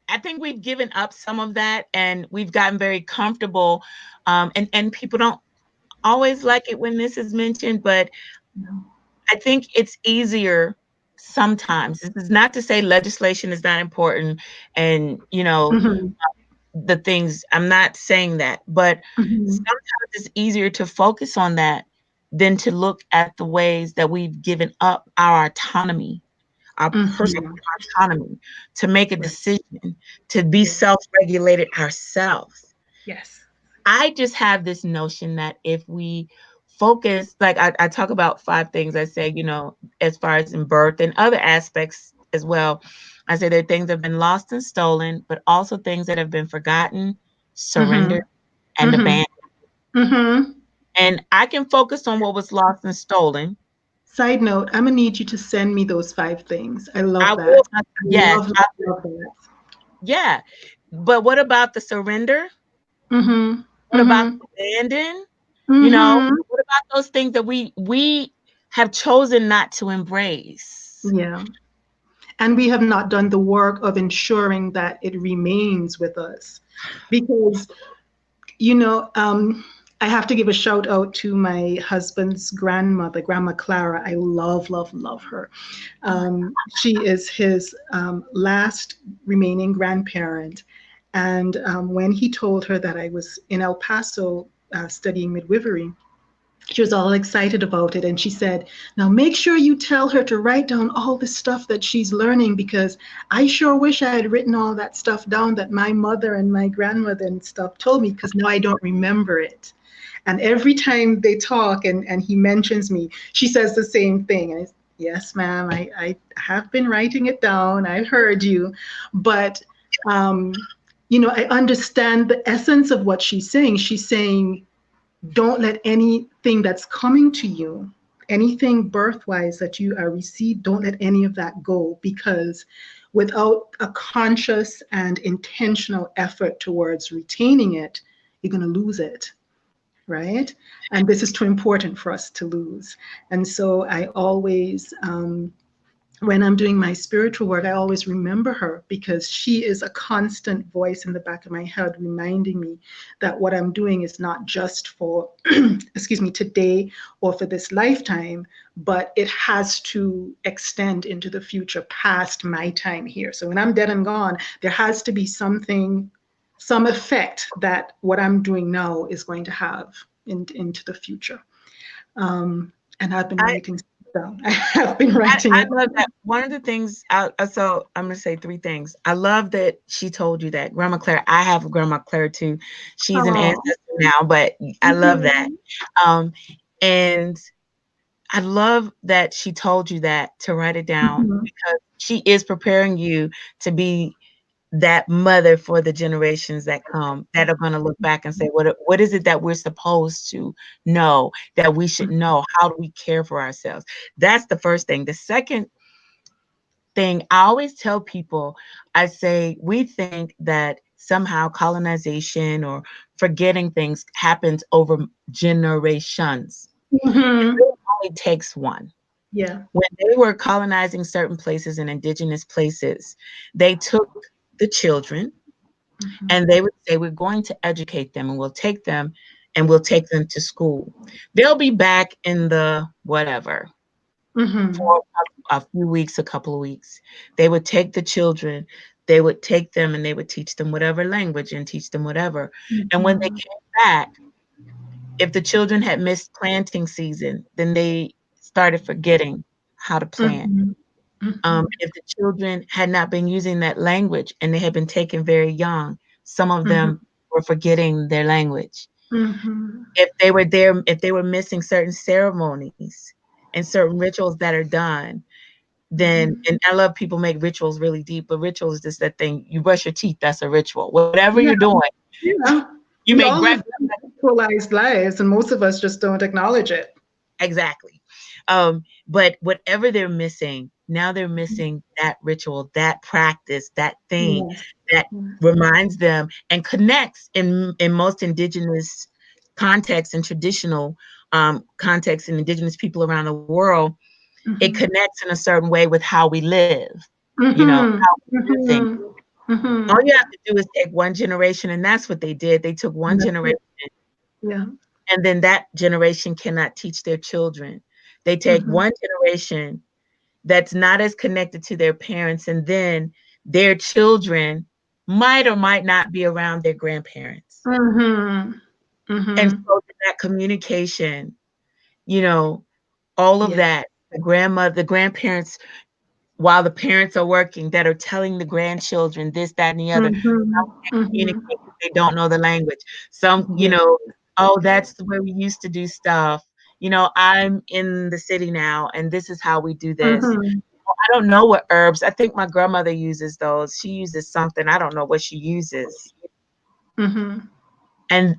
I think we've given up some of that and we've gotten very comfortable. And people don't always like it when this is mentioned, but I think it's easier sometimes. This is not to say legislation is not important and, mhm, the things, I'm not saying that, but mhm, sometimes it's easier to focus on that than to look at the ways that we've given up our autonomy, our personal mhm. autonomy to make a Right. decision, to be Yes. self-regulated ourselves. Yes. I just have this notion that if we focus, like I talk about five things I say, as far as in birth and other aspects as well. I say there are things that have been lost and stolen, but also things that have been forgotten, surrendered, Mhm, and mhm, abandoned. mhm. And I can focus on what was lost and stolen. Side note, I'm gonna need you to send me those 5 things. I I love will, that. I yes, love, love, love that. yeah. But what about the surrender? Mhm, What about mhm, the abandon? mhm. What about those things that we have chosen not to embrace? Yeah. And we have not done the work of ensuring that it remains with us. Because, you know, I have to give a shout out to my husband's grandmother, Grandma Clara. I love, love, love her. She is his last remaining grandparent. And when he told her that I was in El Paso studying midwifery, she was all excited about it. And she said, now make sure you tell her to write down all the stuff that she's learning because I sure wish I had written all that stuff down that my mother and my grandmother and stuff told me because now I don't remember it. And every time they talk and he mentions me, she says the same thing. And it's, yes, ma'am, I have been writing it down. I heard you. But, I understand the essence of what she's saying. She's saying, don't let anything that's coming to you, anything birthwise that you are received, don't let any of that go because without a conscious and intentional effort towards retaining it, you're going to lose it, right? And this is too important for us to lose. And so I always, when I'm doing my spiritual work, I always remember her because she is a constant voice in the back of my head reminding me that what I'm doing is not just for, excuse me, today or for this lifetime, but it has to extend into the future past my time here. So when I'm dead and gone, there has to be something, some effect that what I'm doing now is going to have into the future. And I've been I, writing stuff down. I have been writing I it. love that. One of the things, so I'm going to say three things. I love that she told you that. Grandma Claire, I have a Grandma Claire too. She's an Oh. ancestor now, but I love that. Mhm. Um, and I love that she told you that to write it down Mhm. because she is preparing you to be that mother for the generations that come that are going to look back and say, what is it that we're supposed to know, that we should know? How do we care for ourselves? That's the first thing. The second thing I always tell people, I say, we think that somehow colonization or forgetting things happens over generations. It Mhm. really only takes one. Yeah. When they were colonizing certain places and indigenous places, they took the children Mhm. and they would say, we're going to educate them and we'll take them to school. They'll be back in the whatever Mhm. for a few weeks, a couple of weeks. They would take the children, they would take them and they would teach them whatever language and teach them whatever. And when they Mhm. came back, if the children had missed planting season, then they started forgetting how to plant. Mhm. Mhm. If the children had not been using that language and they had been taken very young, some of them Mhm. were forgetting their language. Mhm. If they were missing certain ceremonies and certain rituals that are done, then, Mhm. and I love people make rituals really deep, but ritual is just that thing. You brush your teeth, that's a ritual. Whatever you're Yeah. doing, Yeah. you We make all live breakfast. very actualized lives, and most of us just don't acknowledge it. Exactly. But whatever they're missing, now they're missing that ritual, that practice, that thing Yes. that reminds them and connects in most indigenous contexts and traditional contexts and indigenous people around the world. It Mm-hmm. connects in a certain way with how we live, Mm-hmm. how we do things. Mm-hmm. All Mm-hmm. you have to do is take one generation, and that's what they did. They took one That's generation, it. Yeah. and then that generation cannot teach their children. They take Mm-hmm. one generation that's not as connected to their parents, and then their children might or might not be around their grandparents. Mm-hmm. And Mm-hmm. so that communication, you know, all of Yes. that, the grandmother, the grandparents, while the parents are working, that are telling the grandchildren this, that, and the other. Mm-hmm. Some can't Mm-hmm. communicate because they don't know the language. Some, Yes. oh, that's the way we used to do stuff. I'm in the city now, and this is how we do this. Mm-hmm. I don't know what herbs. I think my grandmother uses those. She uses something. I don't know what she uses. Mm-hmm. And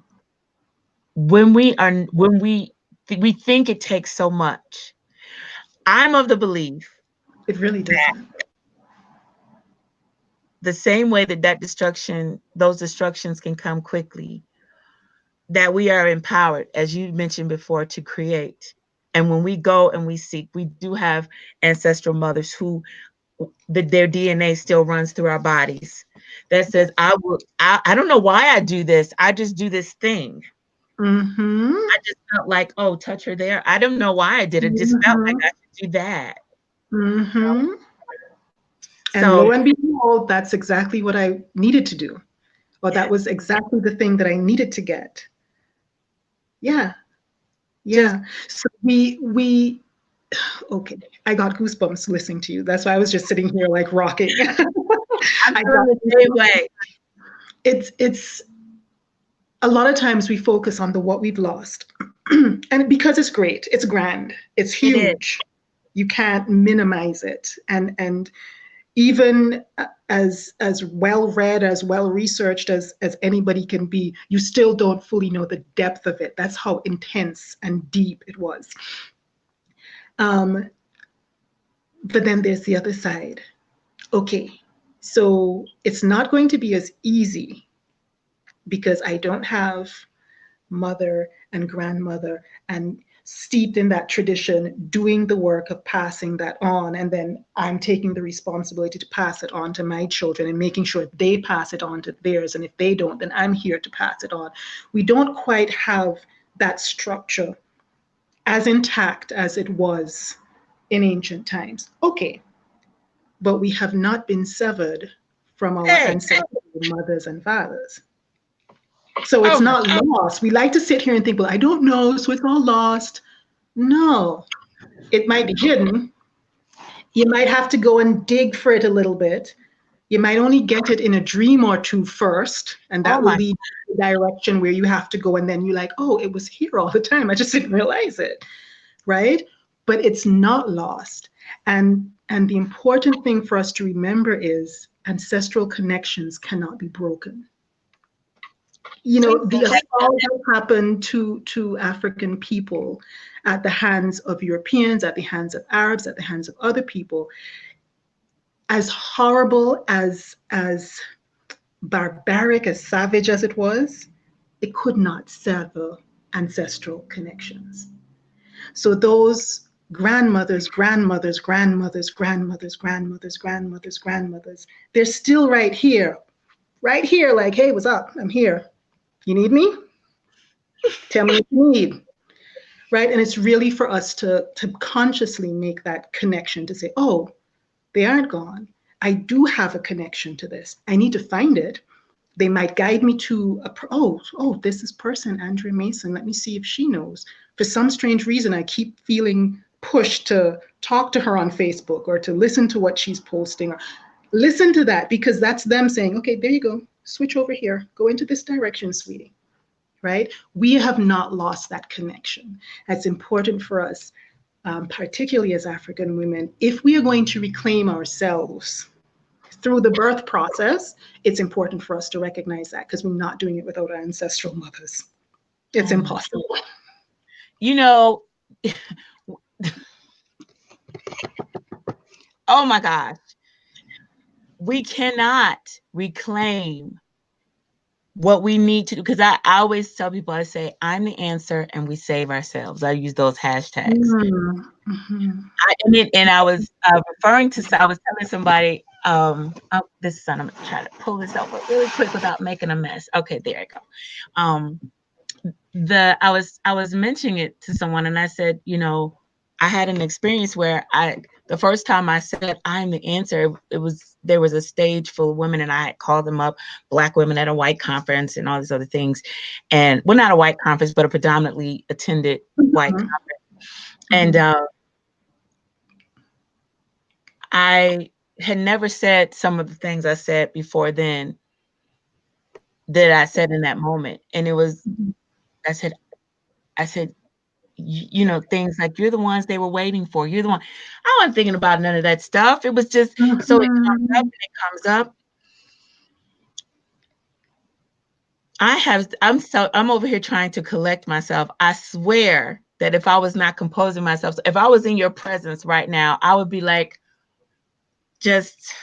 when we think it takes so much. I'm of the belief It really that doesn't. the same way those destructions can come quickly, that we are empowered, as you mentioned before, to create. And when we go and we seek, we do have ancestral mothers who their DNA still runs through our bodies. That says, I don't know why I do this. I just do this thing. Mm-hmm. I just felt like, oh, touch her there. I don't know why I did it. Just felt like Mm-hmm. I should do that. Mm-hmm. And So lo and behold, that's exactly what I needed to do. Or that yeah, was exactly the thing that I needed to get. Yeah. just Yeah. So we okay. I got goosebumps listening to you. That's why I was just sitting here like rocking. I'm I feeling got the same goosebumps. way. It's a lot of times we focus on the what we've lost. And because it's great, it's grand, it's It is. huge. You can't minimize it. And even as well read, as well researched as anybody can be, you still don't fully know the depth of it. That's how intense and deep it was. Um, but then there's the other side. Okay, so it's not going to be as easy because I don't have mother and grandmother and steeped in that tradition, doing the work of passing that on. And then I'm taking the responsibility to pass it on to my children and making sure they pass it on to theirs. And if they don't, then I'm here to pass it on. We don't quite have that structure as intact as it was in ancient times. Okay, but we have not been severed from our Hey, ancestral mothers and fathers. So it's oh my, not lost. We like to sit here and think, well, I don't know, so it's all lost. No, it might be hidden. You might have to go and dig for it a little bit. You might only get it in a dream or two first, and oh that will my, lead to the direction where you have to go. And then you're like, oh, it was here all the time. I just didn't realize it, right? But it's not lost. And the important thing for us to remember is ancestral connections cannot be broken. You see know, the that, assault that happened to African people at the hands of Europeans, at the hands of Arabs, at the hands of other people, as horrible, as barbaric, as savage as it was, it could not sever ancestral connections. So those grandmothers, grandmothers, grandmothers, grandmothers, grandmothers, grandmothers, grandmothers, they're still right here, like, hey, what's up? I'm here. You need me? Tell me what you need. Right. And it's really for us to consciously make that connection to say, oh, they aren't gone. I do have a connection to this. I need to find it. They might guide me to this is person Andrea Mason. Let me see if she knows. For some strange reason, I keep feeling pushed to talk to her on Facebook or to listen to what she's posting or listen to that, because that's them saying, okay, there you go, switch over here, go into this direction, sweetie. Right? We have not lost that connection. It's important for us, particularly as African women, if we are going to reclaim ourselves through the birth process, it's important for us to recognize that, because we're not doing it without our ancestral mothers. It's oh my, impossible. you know, Oh my gosh. We cannot reclaim what we need to do. Because I always tell people, I say, I'm the answer and we save ourselves. I use those hashtags. Mhm. And I was referring to, I was telling somebody, oh, this son, I'm gonna try to pull this over really quick without making a mess. Okay, there I go. Um, I was mentioning it to someone and I said, I had an experience where the first time I said I'm the answer, there was a stage full of women and I had called them up, black women at a white conference and all these other things. And well, not a white conference, but a predominantly attended white Mhm. conference. And Mhm. I had never said some of the things I said before then that I said in that moment. And it was, Mhm. I said, I said, things like you're the ones they were waiting for. You're the one. I wasn't thinking about none of that stuff. It was just so it comes up Mhm. and it comes up. I'm over here trying to collect myself. I swear that if I was not composing myself, if I was in your presence right now, I would be like, just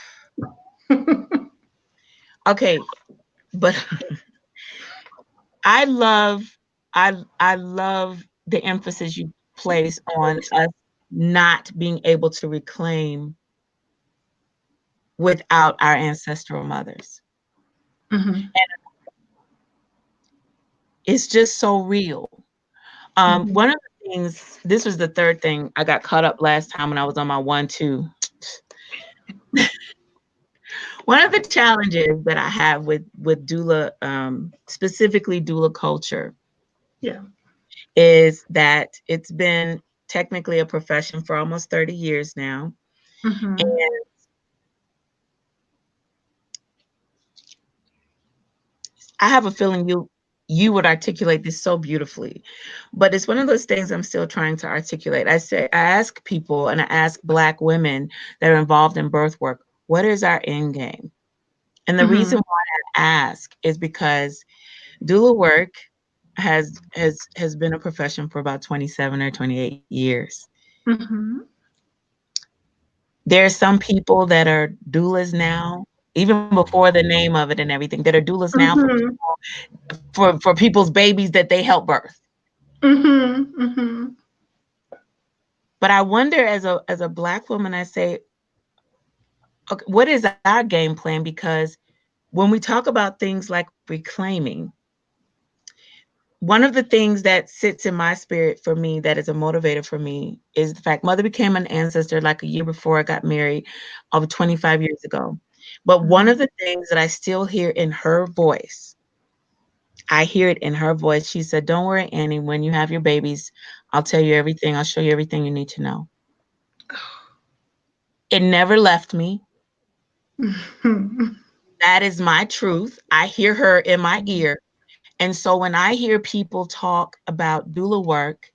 okay. But I love, I love the emphasis you place on us not being able to reclaim without our ancestral mothers. Mhm. It's just so real. Mhm. One of the things, this was the third thing I got caught up last time when I was on my 1-2. One of the challenges that I have with doula, specifically doula culture, Yeah. is that it's been technically a profession for almost 30 years now. Mhm. And I have a feeling you would articulate this so beautifully. But it's one of those things I'm still trying to articulate. I ask people and I ask black women that are involved in birth work, what is our end game? And the reason Mhm. why I ask is because doula work has been a profession for about 27 or 28 years. Mhm. There are some people that are doulas now, even before the name of it and everything, that are doulas now for Mhm. for people's babies that they help birth. Mhm. Mhm. But I wonder, as a black woman, I say, okay, what is our game plan? Because when we talk about things like reclaiming, one of the things that sits in my spirit for me that is a motivator for me is the fact mother became an ancestor like a year before I got married, over 25 years ago. But one Mhm. of the things that I still hear in her voice, I hear it in her voice. She said, "Don't worry, Annie, when you have your babies, I'll tell you everything. I'll show you everything you need to know." It never left me. Mhm. That is my truth. I hear her in my ear. And so when I hear people talk about doula work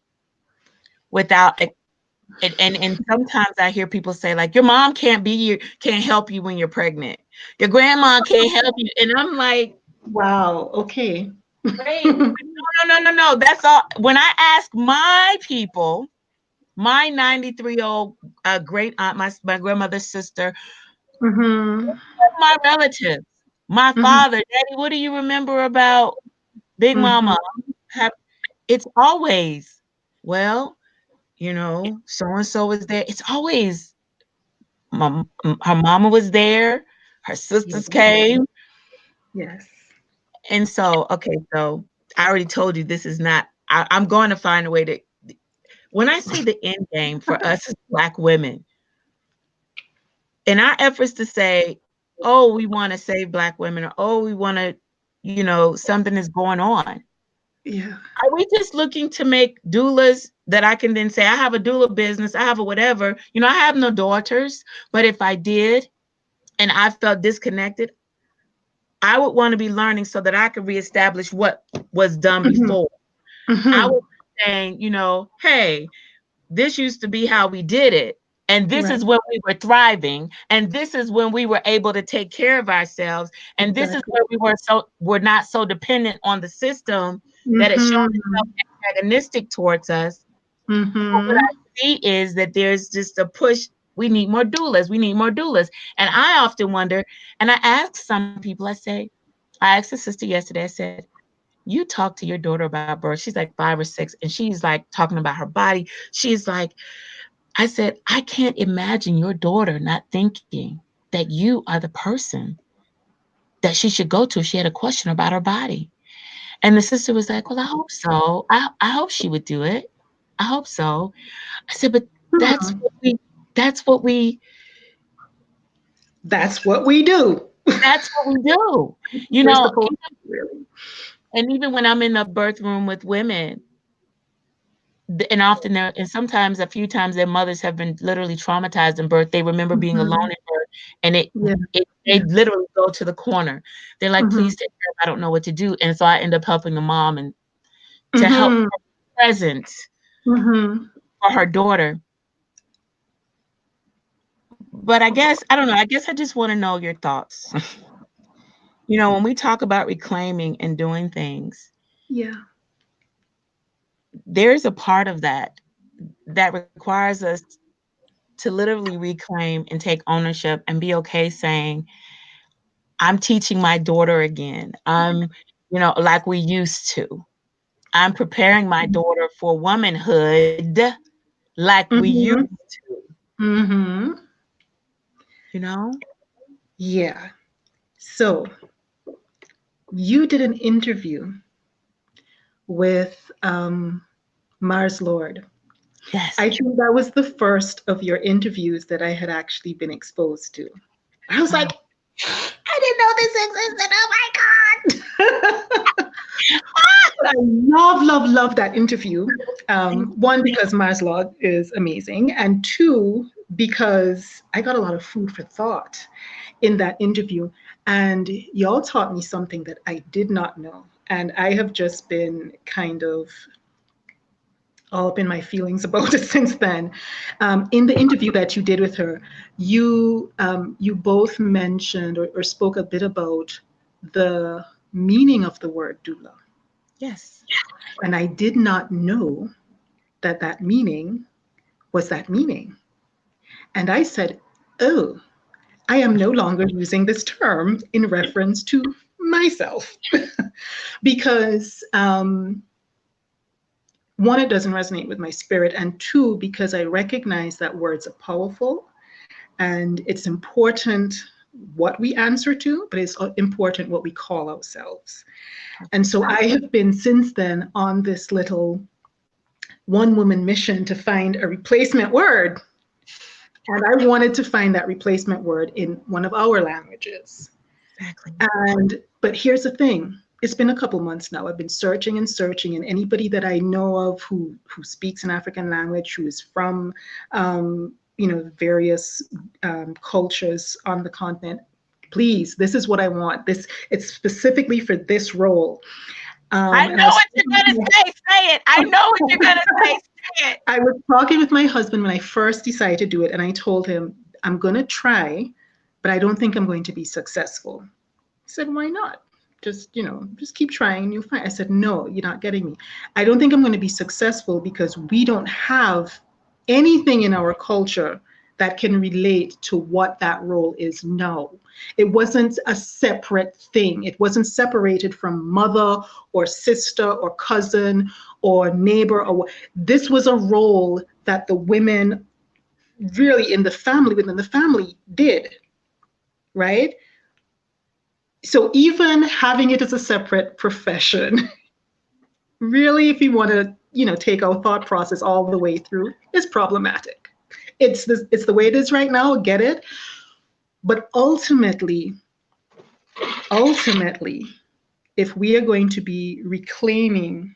without and sometimes I hear people say like your mom can't help you when you're pregnant. Your grandma can't help you. And I'm like, Wow. Okay. wait, no. That's all. When I ask my people, my 93-year-old great aunt, my grandmother's sister, Mhm. my relatives, my Mhm. father, Daddy, what do you remember about Big Mama? Mhm. Have, it's always, well, so and so was there. It's always her mama was there, her Yeah. sisters came. Yes. And so, okay, so I already told you this is not, I'm going to find a way to, when I say the end game for us as Black women, in our efforts to say, oh, we want to save Black women, or oh, we want to, something is going on. Yeah. Are we just looking to make doulas that I can then say, I have a doula business, I have a whatever? I have no daughters, but if I did and I felt disconnected, I would want to be learning so that I could reestablish what was done Mhm. before. I Mhm. was saying, hey, this used to be how we did it. And this Right. is when we were thriving. And this is when we were able to take care of ourselves. And this is Exactly. where we're not so dependent on the system that has shown Mhm. itself antagonistic towards us. But what I Mhm. see is that there's just a push. We need more doulas. We need more doulas. And I often wonder, and I ask some people, I asked a sister yesterday, I said, you talk to your daughter about birth. She's like 5 or 6, and she's like talking about her body. She's like, I said, I can't imagine your daughter not thinking that you are the person that she should go to if she had a question about her body. And the sister was like, well, I hope so. I hope she would do it. I hope so. I said, but that's Hmm. what we, that's what we, That's what we do. that's what we do. You We're know, supposed to, really. and even when I'm in the birth room with women, and often there, and sometimes a few times their mothers have been literally traumatized in birth. They remember being alone Hmm. in birth, and Yeah. they Yeah. literally go to the corner. They're like, Hmm. please take care of, I don't know what to do. And so I end up helping the mom and to help Hmm. present Hmm. for her daughter. But I guess I don't know. I guess I just want to know your thoughts. When we talk about reclaiming and doing things, Yeah. there's a part of that that requires us to literally reclaim and take ownership and be okay saying, I'm teaching my daughter again. Like we used to. I'm preparing my daughter for womanhood like we used Hmm. to, Hmm. you know? Yeah. So you did an interview with Mars Lord. I Yes. think that was the first of your interviews that I had actually been exposed to. I was like, Wow. I didn't know this existed. Oh my God. But I love that interview. One, because Maslow is amazing, and two, because I got a lot of food for thought in that interview. And y'all taught me something that I did not know. And I have just been kind of all up in my feelings about it since then. In the interview that you did with her, you both mentioned or spoke a bit about the meaning of the word doula, Yes. and I did not know that that meaning was that meaning. And I said, "Oh, I am no longer using this term in reference to myself because one, it doesn't resonate with my spirit, and two, because I recognize that words are powerful and it's important what we answer to, but it's important what we call ourselves. And so I have been since then on this little one woman mission to find a replacement word. And I wanted to find that replacement word in one of our languages. Exactly. But here's the thing. It's been a couple months now. I've been searching and searching, and anybody that I know of who speaks an African language, who is from various cultures on the continent, please, this is what I want. This it's specifically for this role. I And know what you're gonna say. Say it. I know what you're gonna say. Say it. I was talking with my husband when I first decided to do it, and I told him, I'm going to try, but I don't think I'm going to be successful. He said, why not? Just keep trying and you'll find. I said, no, you're not getting me. I don't think I'm going to be successful because we don't have anything in our culture that can relate to what that role is now. It wasn't a separate thing. It wasn't separated from mother or sister or cousin or neighbor or this was a role that the women really in the family within the family did, right? So even having it as a separate profession, really, if you want to, take our thought process all the way through, is problematic. It's the way it is right now. Get it? But ultimately, if we are going to be reclaiming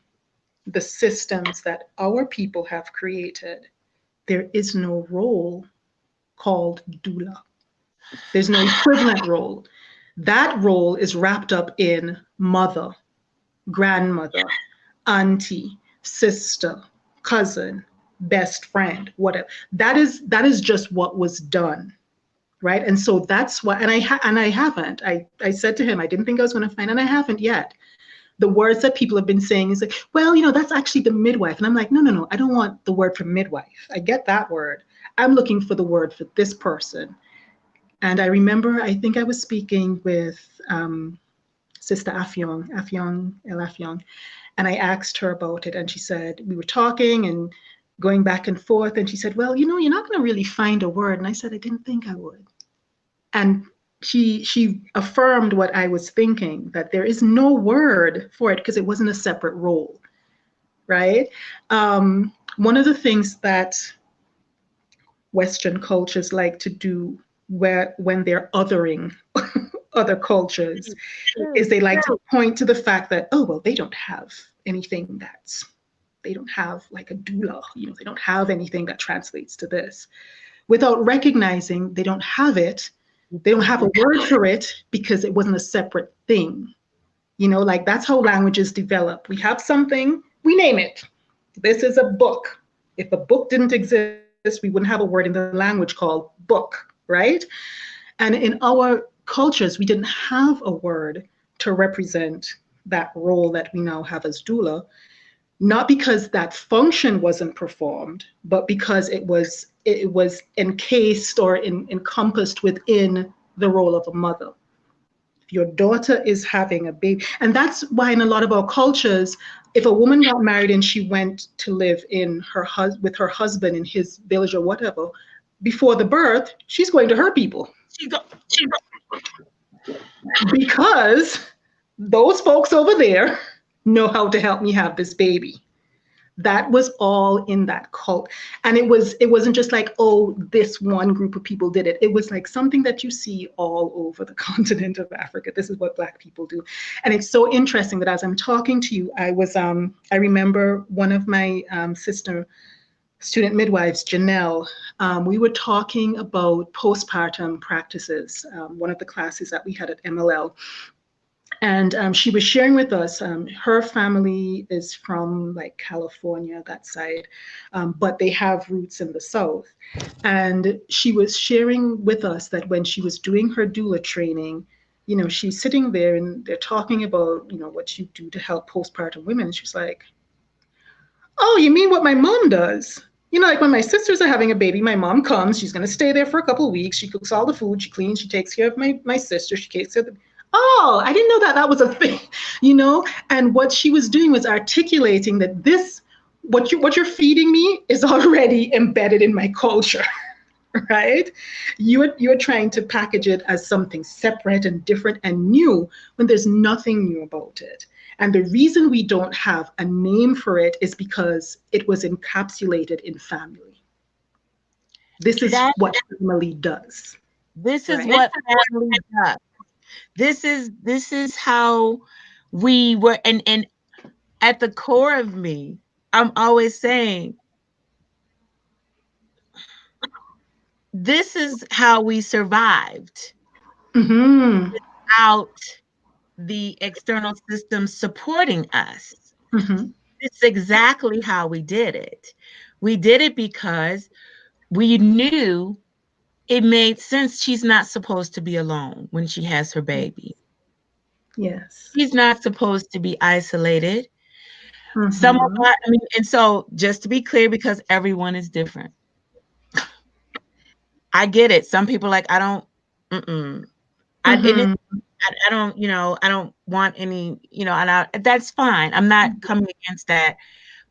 the systems that our people have created, there is no role called doula. There's no equivalent role. That role is wrapped up in mother, grandmother, auntie, sister, cousin, best friend, whatever. That is just what was done, right? And so that's why. And I haven't. I said to him I didn't think I was going to find, and I haven't yet. the words that people have been saying is like, well, that's actually the midwife. And I'm like, no, no, no, I don't want the word for midwife. I get that word. I'm looking for the word for this person. And I remember, I think I was speaking with Sister El Afyon, and I asked her about it. And she said, we were talking and going back and forth. And she said, well, you're not going to really find a word. And I said, I didn't think I would. And she affirmed what I was thinking, that there is no word for it because it wasn't a separate role, right? One of the things that Western cultures like to do when they're othering other cultures is they like to point to the fact that, oh, well, they don't have anything they don't have like a doula, they don't have anything that translates to this, without recognizing they don't have it. They don't have a word for it because it wasn't a separate thing. Like that's how languages develop. We have something, we name it. This is a book. If a book didn't exist, we wouldn't have a word in the language called book, right? And in our cultures, we didn't have a word to represent that role that we now have as doula, not because that function wasn't performed, but because it was encased or encompassed within the role of a mother. If your daughter is having a baby, and that's why in a lot of our cultures, if a woman got married and she went to live with her husband in his village or whatever, before the birth, she's going to her people. She go, Because those folks over there know how to help me have this baby. That was all in that cult. And it wasn't just like, oh, this one group of people did it. It was like something that you see all over the continent of Africa. This is what Black people do. And it's so interesting that as I'm talking to you, I remember one of my sister student midwives, Janelle, we were talking about postpartum practices, one of the classes that we had at MLL. And she was sharing with us, her family is from like California, that side, but they have roots in the South. And she was sharing with us that when she was doing her doula training, she's sitting there and they're talking about, what you do to help postpartum women. And she's like, oh, you mean what my mom does? Like when my sisters are having a baby, my mom comes, she's going to stay there for a couple of weeks. She cooks all the food, she cleans, she takes care of my sister, she takes care of the, oh, I didn't know that was a thing, And what she was doing was articulating that what you're feeding me is already embedded in my culture, right? You're trying to package it as something separate and different and new when there's nothing new about it. And the reason we don't have a name for it is because it was encapsulated in family. This is what family does. this is Right? what family does. This is how we were, and at the core of me, I'm always saying this is how we survived Mm-hmm. without the external system supporting us. Mm-hmm. It's exactly how we did it. We did it because we knew it made sense. She's not supposed to be alone when she has her baby. Yes. She's not supposed to be isolated. Some of Mm-hmm. our, I mean, and so just to be clear, because everyone is different, I get it. Some people are like, I don't, mm-mm. And Mm-hmm. I don't, I don't want any, and that's fine. I'm not coming against that.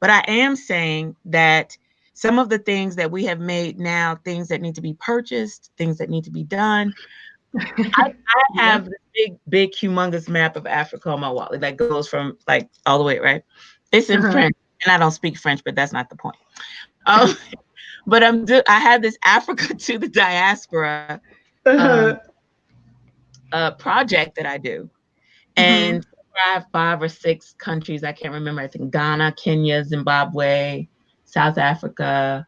But I am saying that some of the things that we have made now, things that need to be purchased, things that need to be done. I Yeah. have this big, humongous map of Africa on my wallet that goes from like all the way, right? It's in Uh-huh. French, and I don't speak French, but that's not the point. Um, but I have this Africa to the diaspora um, Uh-huh. project that I do, Mm-hmm. and I have 5 or 6 countries. I can't remember. I think Ghana, Kenya, Zimbabwe, South Africa,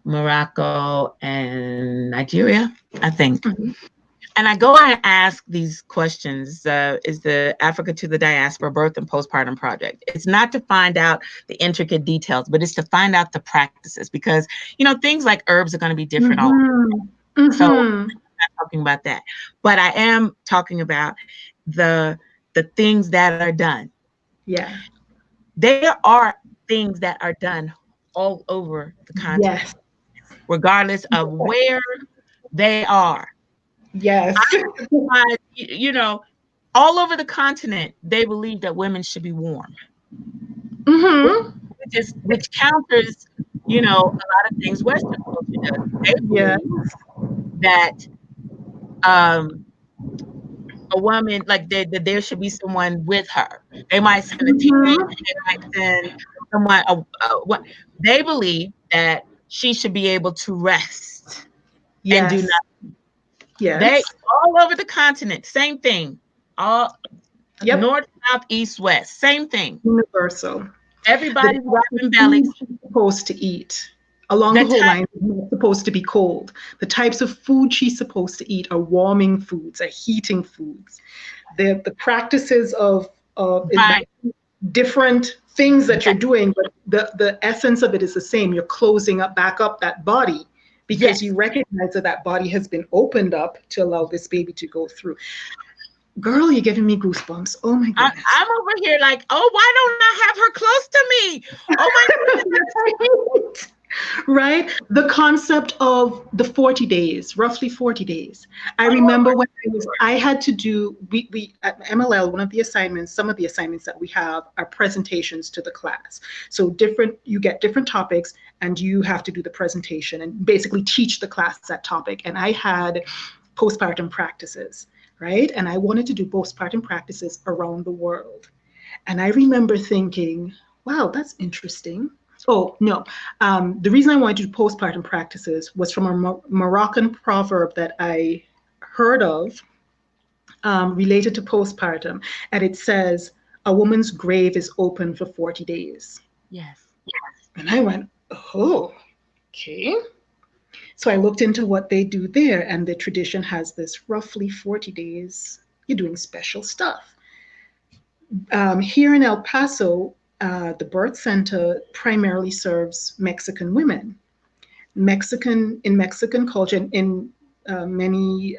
Morocco, and Nigeria, I think. Mm-hmm. And I go and ask these questions. Is the Africa to the Diaspora Birth and Postpartum Project? It's not to find out the intricate details, but it's to find out the practices because, things like herbs are going to be different all. Mm-hmm. So I'm Mm-hmm. not talking about that. But I am talking about the the things that are done. Yeah. There are things that are done all over the continent, Yes. regardless of where they are. Yes. You know, all over the continent, they believe that women should be warm, which, Mm-hmm. which counters, a lot of things Western culture does. They Yeah. believe that um, a woman, like that there should be someone with her. They might send a teenager. Mm-hmm. They might send someone. What they believe that she should be able to rest and do Yes. nothing. They Yes. all over the continent, same thing. All Yep. north, south, east, west, same thing. Universal. The Everybody's type of wrapping bellies. food she's supposed to eat along The the whole type, line is not supposed to be cold. The types of food she's supposed to eat are warming foods, are heating foods. The practices of it might right? be different things that you're Yes, doing, but the essence of it is the same. You're closing up back up that body because yes. you recognize that that body has been opened up to allow this baby to go through. Girl, you're giving me goosebumps. Oh my goodness. I'm over here like, oh, why don't I have her close to me? Oh my goodness. Right? The concept of the 40 days, roughly 40 days. I Oh remember when I had to do, we at MLL, one of the assignments, some of the assignments that we have are presentations to the class. So you get different topics and you have to do the presentation and basically teach the class that topic. And I had postpartum practices, right? And I wanted to do postpartum practices around the world. And I remember thinking, wow, that's interesting. Oh, no. The reason I wanted to do postpartum practices was from a Moroccan proverb that I heard of related to postpartum. And it says, a woman's grave is open for 40 days. yes. And I went, oh, okay. So I looked into what they do there, and the tradition has this roughly 40 days. You're doing special stuff. Here in El Paso, the birth center primarily serves Mexican women. In Mexican culture, in many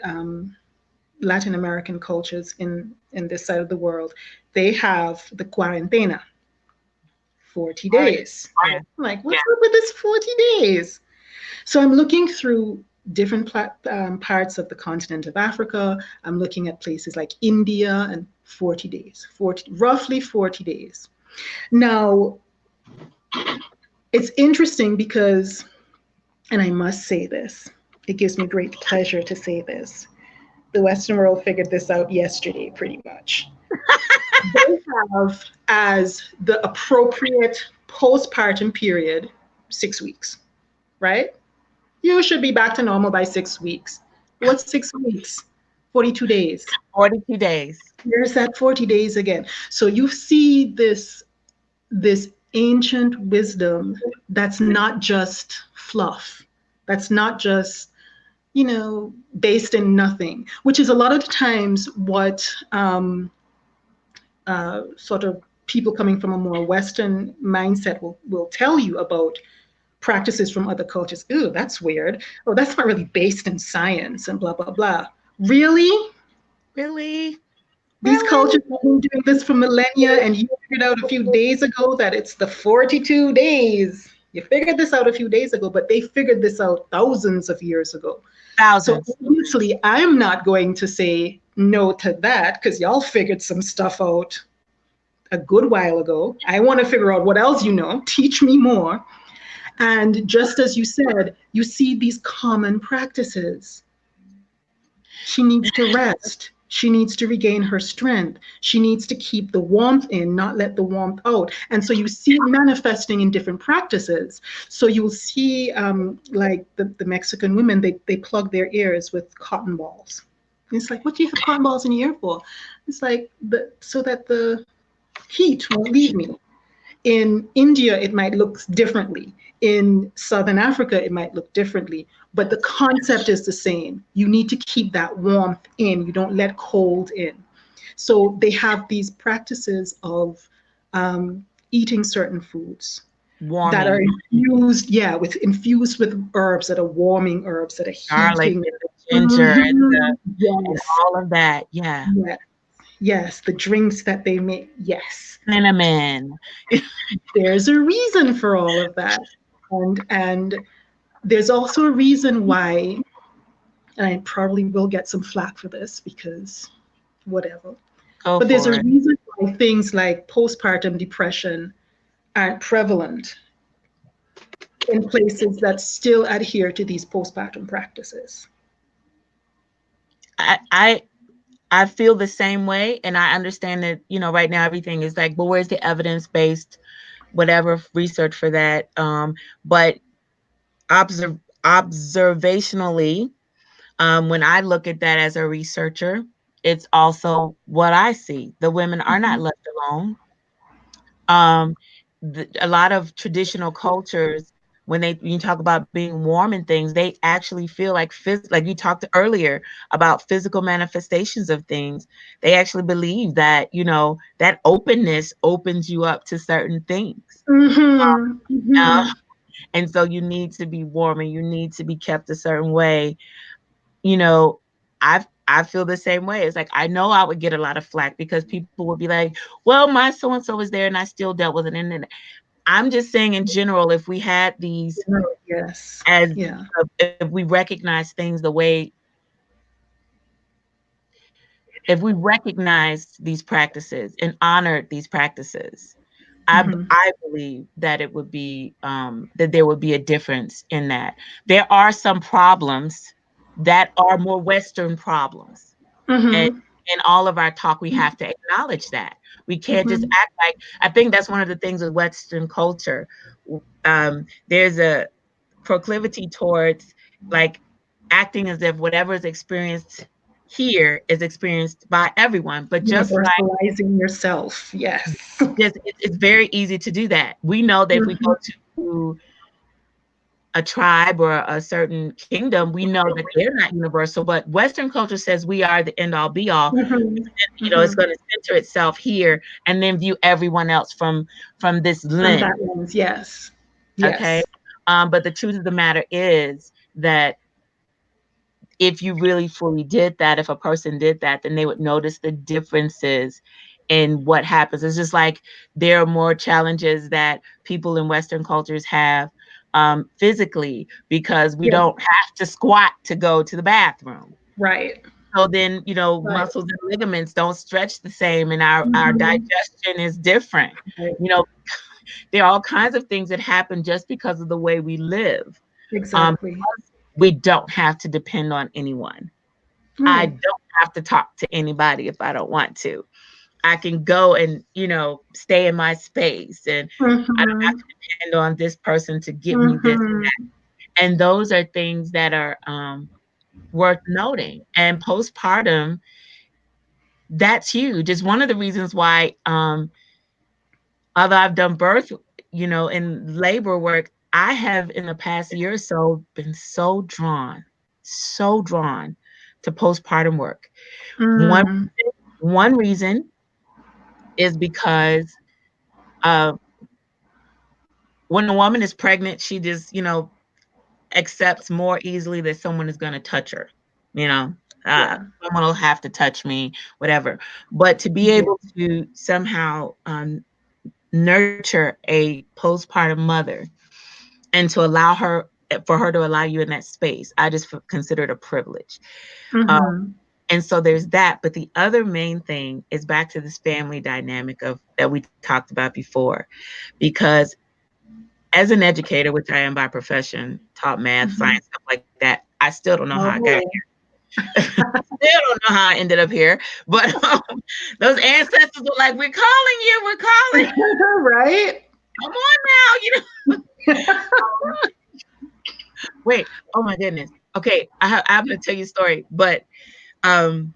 Latin American cultures in this side of the world, they have the cuarentena, 40 days. Yeah. I'm like, what's up with this 40 days? So I'm looking through different parts of the continent of Africa. I'm looking at places like India and 40 days, roughly 40 days. Now, it's interesting because, and I must say this, it gives me great pleasure to say this. The Western world figured this out yesterday, pretty much. They have as the appropriate postpartum period 6 weeks, right? You should be back to normal by 6 weeks. What's 6 weeks? 42 days. 42 days. There's that 40 days again. So you see this ancient wisdom that's not just fluff. That's not just, based in nothing, which is a lot of the times what sort of people coming from a more Western mindset will tell you about practices from other cultures. Ooh, that's weird. Oh, that's not really based in science and blah, blah, blah. Really? Really? These Really? cultures have been doing this for millennia, and you figured out a few days ago that it's the 42 days. You figured this out a few days ago, but they figured this out thousands of years ago. So Thousands. obviously, I'm not going to say no to that because y'all figured some stuff out a good while ago. I want to figure out what else you know. Teach me more. And just as you said, you see these common practices. She needs to rest. She needs to regain her strength. She needs to keep the warmth in, not let the warmth out. And so you see it manifesting in different practices. So you'll see, like the Mexican women, they plug their ears with cotton balls. And it's like, what do you have cotton balls in your ear for? It's like, so that the heat won't leave me. In India, it might look differently. In Southern Africa, it might look differently. But the concept is the same. You need to keep that warmth in. You don't let cold in. So they have these practices of eating certain foods that are Warming. infused, yeah, infused with herbs that are warming herbs that are Garlic heating. and the ginger Mhm. and Yes, all of that. Yeah. yes, Yes, the drinks that they make. Yes, Cinnamon. there's a reason for all of that. And there's also a reason why, and I probably will get some flack for this because whatever. Go But there's a for it. reason why things like postpartum depression aren't prevalent in places that still adhere to these postpartum practices. I, I I feel the same way, and I understand that right now everything is like, but where's the evidence based, whatever research for that? But observationally, when I look at that as a researcher, it's also what I see. The women are not Mhm. left alone. Um, a lot of traditional cultures, when you talk about being warm and things, they actually feel like like you talked earlier about physical manifestations of things. They actually believe that that openness opens you up to certain things. Mhm. Uh, Mhm. and so you need to be warm and you need to be kept a certain way. you know, I feel the same way. It's like I know I would get a lot of flack because people would be like, "Well, my so and so was there, and I still dealt with it." And then I'm just saying, in general, if we had these Yes. as Yeah. if we recognize things the way, if we recognized these practices and honored these practices, Mhm. I believe that it would be that there would be a difference in that. There are some problems that are more Western problems. And Mhm. in all of our talk, we have to acknowledge that. We can't just Mhm. act like, I think that's one of the things with Western culture. There's a proclivity towards like acting as if whatever is experienced here is experienced by everyone. But just like Universalizing yourself. Yes. just it's very easy to do that. We know that if we go Mhm. to a tribe or a certain kingdom, we know that they're not universal, but Western culture says we are the end all be all. Mhm. It's Mhm. going to center itself here and then view everyone else from this From lens. that lens, yes. Okay. Yes. But the truth of the matter is that if you really fully did that, if a person did that, then they would notice the differences in what happens. It's just like there are more challenges that people in Western cultures have physically because we Yeah. don't have to squat to go to the bathroom. Right. So then, Right. muscles and ligaments don't stretch the same, and our Mhm. digestion is different. Right. You know, there are all kinds of things that happen just because of the way we live. Exactly. Because we don't have to depend on anyone. I Right. don't have to talk to anybody if I don't want to. I can go and, stay in my space, and I don't have Mhm. to depend on this person to give me this. Mhm. And those are things that are worth noting. And postpartum, that's huge. It's one of the reasons why, although I've done birth, in labor work, I have in the past year or so been so drawn to postpartum work. One Mm. one reason is because uh, when a woman is pregnant, she just, accepts more easily that someone is going to touch her. You know, Yeah. someone will have to touch me, whatever. But to be Yeah. able to somehow nurture a postpartum mother and to allow her for her to allow you in that space, I just consider it a privilege. Uh, Mhm. and so there's that. But the other main thing is back to this family dynamic of that we talked about before, because as an educator, which I am by profession, taught math, Mhm. science, stuff like that. I still don't know how I got Oh. here. Still don't know how I ended up here. But those ancestors were like, "We're calling you. We're calling. Right? Come on now." Wait. Oh my goodness. Okay, I'm gonna tell you a story, but um,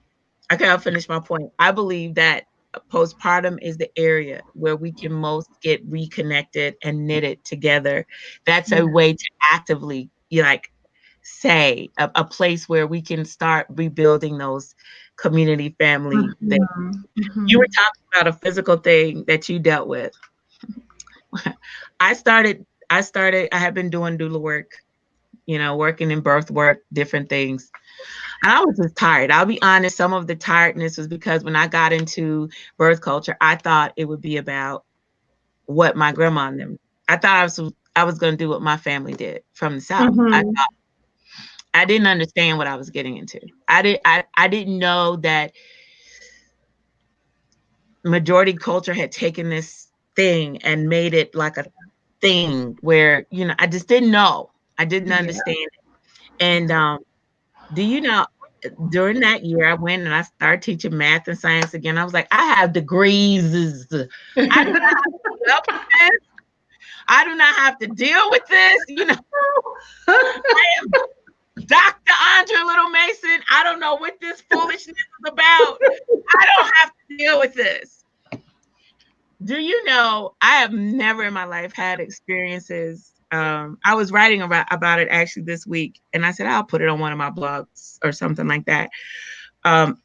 okay, I'll finish my point. I believe that postpartum is the area where we can most get reconnected and knitted together. That's a Yeah. way to actively, like, say a place where we can start rebuilding those community family things. Mhm. You were Mhm. talking about a physical thing that you dealt with. I have been doing doula work, working in birth work, different things. I was just tired. I'll be honest, some of the tiredness was because when I got into birth culture, I thought it would be about what my grandma and them. I thought I was going to do what my family did from the South. Mm-hmm. I didn't understand what I was getting into. I didn't know that majority culture had taken this thing and made it like a thing where, I just didn't know. I didn't Yeah. understand it. And do you know, during that year, I went and I started teaching math and science again. I was like, I have degrees. I do not have to put up with this. I do not have to deal with this. I am Dr. Andre Little Mason. I don't know what this foolishness is about. I don't have to deal with this. Do you know, I have never in my life had experiences. I was writing about it actually this week, and I said I'll put it on one of my blogs or something like that. Um,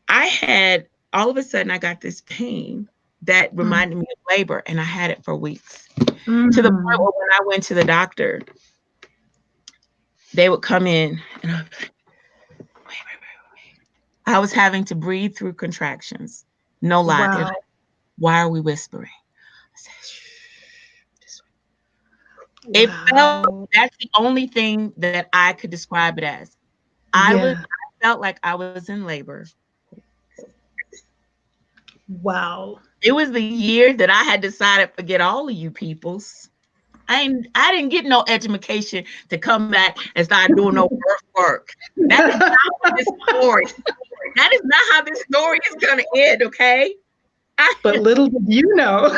I had all of a sudden I got this pain that reminded me of labor, and I had it for weeks to the point Mm-hmm. where when I went to the doctor, they would come in and I'd be like, I was having to breathe through contractions. No lie. They're Wow. like, why are we whispering? I said, shh. It felt Wow. that's the only thing that I could describe it as. Yeah. I felt like I was in labor. Wow. It was the year that I had decided forget all of you peoples. I didn't get no education to come back and start doing no birth work. That is not what this story. That is not how this story is gonna end, okay? I, But little did you know,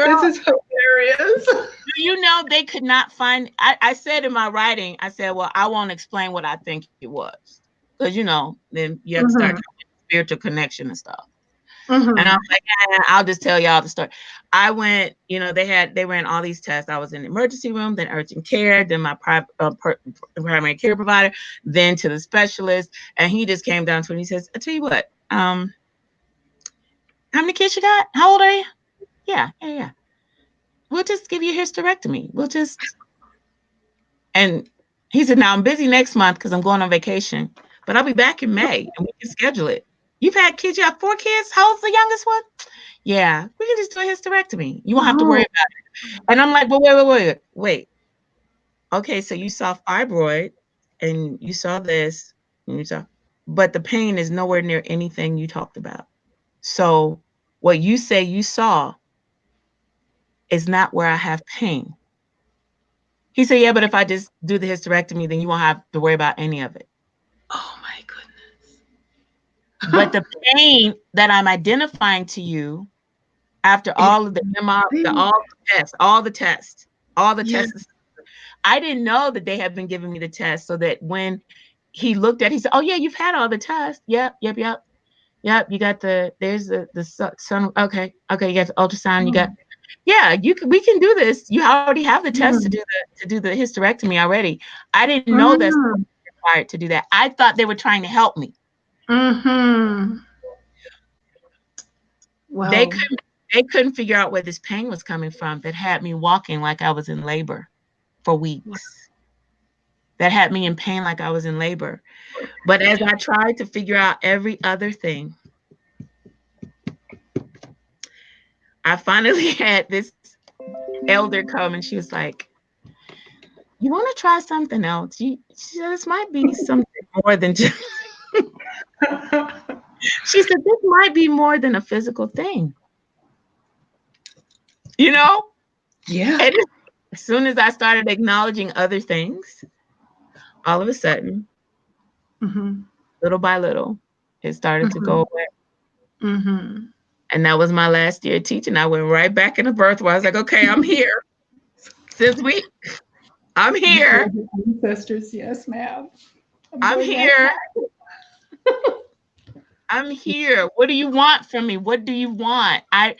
this girl, is hilarious. do you know they could not find I said in my writing, I said, well, I won't explain what I think it was. Because then you have to start Mm-hmm. talking spiritual connection and stuff. And I'm Mm-hmm. like, I'll just tell y'all the story. I went, they ran all these tests. I was in the emergency room, then urgent care, then my primary care provider, then to the specialist. And he just came down to me and he says, I tell you what, how many kids you got? How old are you? Yeah, yeah, yeah. We'll just give you a hysterectomy. And he said, now I'm busy next month because I'm going on vacation, but I'll be back in May and we can schedule it. You've had kids, you have 4 kids. How old's the youngest one? Yeah, we can just do a hysterectomy. You won't have to worry Oh, about it. And I'm like, well, wait. Okay, so you saw fibroid and you saw this and but the pain is nowhere near anything you talked about. So what you say you saw is not where I have pain. He said, yeah, but if I just do the hysterectomy, then you won't have to worry about any of it. oh my But goodness. the pain that I'm identifying to you after It's all of the MR, big. all the tests, all the Yeah. tests, I didn't know that they had been giving me the test so that when he looked at it, he said, oh, yeah, you've had all the tests. Yep, yep, yep. Yep, you got there's the son. Okay, okay, you got the ultrasound. You got, Mm. yeah, we can do this. You already have the test Mm. to do the hysterectomy already. I didn't know that's Mm. required to do that. I thought they were trying to help me. Mm-hmm. They Wow. couldn't they couldn't figure out where this pain was coming from that had me walking like I was in labor for weeks. That had me in pain like I was in labor. But as I tried to figure out every other thing, I finally had this elder come and she was like, you want to try something else? She said, this might be something more than just, she said, this might be more than a physical thing, you know? Yeah. And as soon as I started acknowledging other things, all of a sudden, Mm-hmm. little by little, it started to go Mm-hmm. away. Mm-hmm. And that was my last year teaching. I went right back in the birth where I was like, okay, I'm here. Since I'm You here. heard your ancestors, yes, ma'am. I'm I'm going right here. back. I'm here. What do you want from me? What do you want? I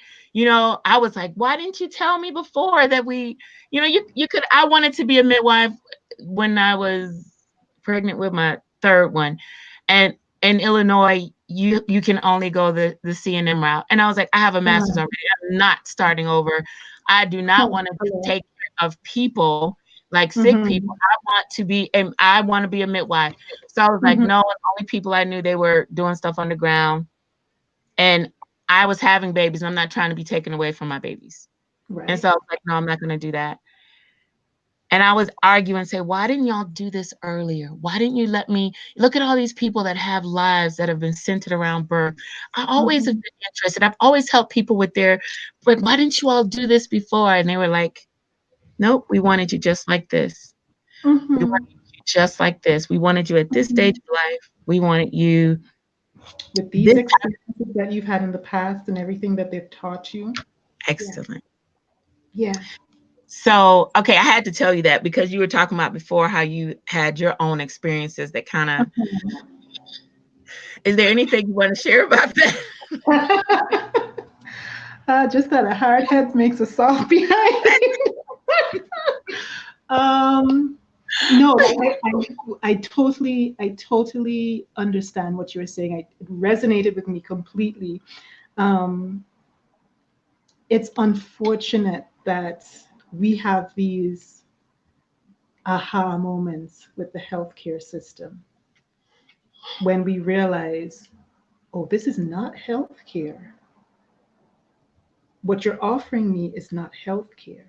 was like, why didn't you tell me before that you could, I wanted to be a midwife when I was pregnant with my third one. And in Illinois, you can only go the CNM route. And I was like, I have a master's Mm. already. I'm not starting over. I do not Oh, want to just hello. take care of people like sick people. Mhm. I want to be a midwife. So I was like, Mhm. no, and only people I knew, they were doing stuff underground. And I was having babies, and I'm not trying to be taken away from my babies. And Right. so I was like, no, I'm not going to do that. And I was arguing, say, why didn't y'all do this earlier? Why didn't you let me look at all these people that have lives that have been centered around birth? I always have Mhm. been interested. I've always helped people with their, but why didn't you all do this before? And they were like, nope, we wanted you just like this. We Mhm. wanted you just like this. We wanted you at this stage Mhm. of life. We wanted you With these this experiences that you've had in the past and everything that they've taught you. Yeah. excellent. Yeah. So, okay, I had to tell you that because you were talking about before how you had your own experiences that kind of, is there anything you want to share about that? Just that a hard head makes a soft behind. um, no, I totally understand what you were saying. It resonated with me completely. Um, it's unfortunate that we have these aha moments with the healthcare system when we realize, oh, this is not healthcare. What you're offering me is not healthcare.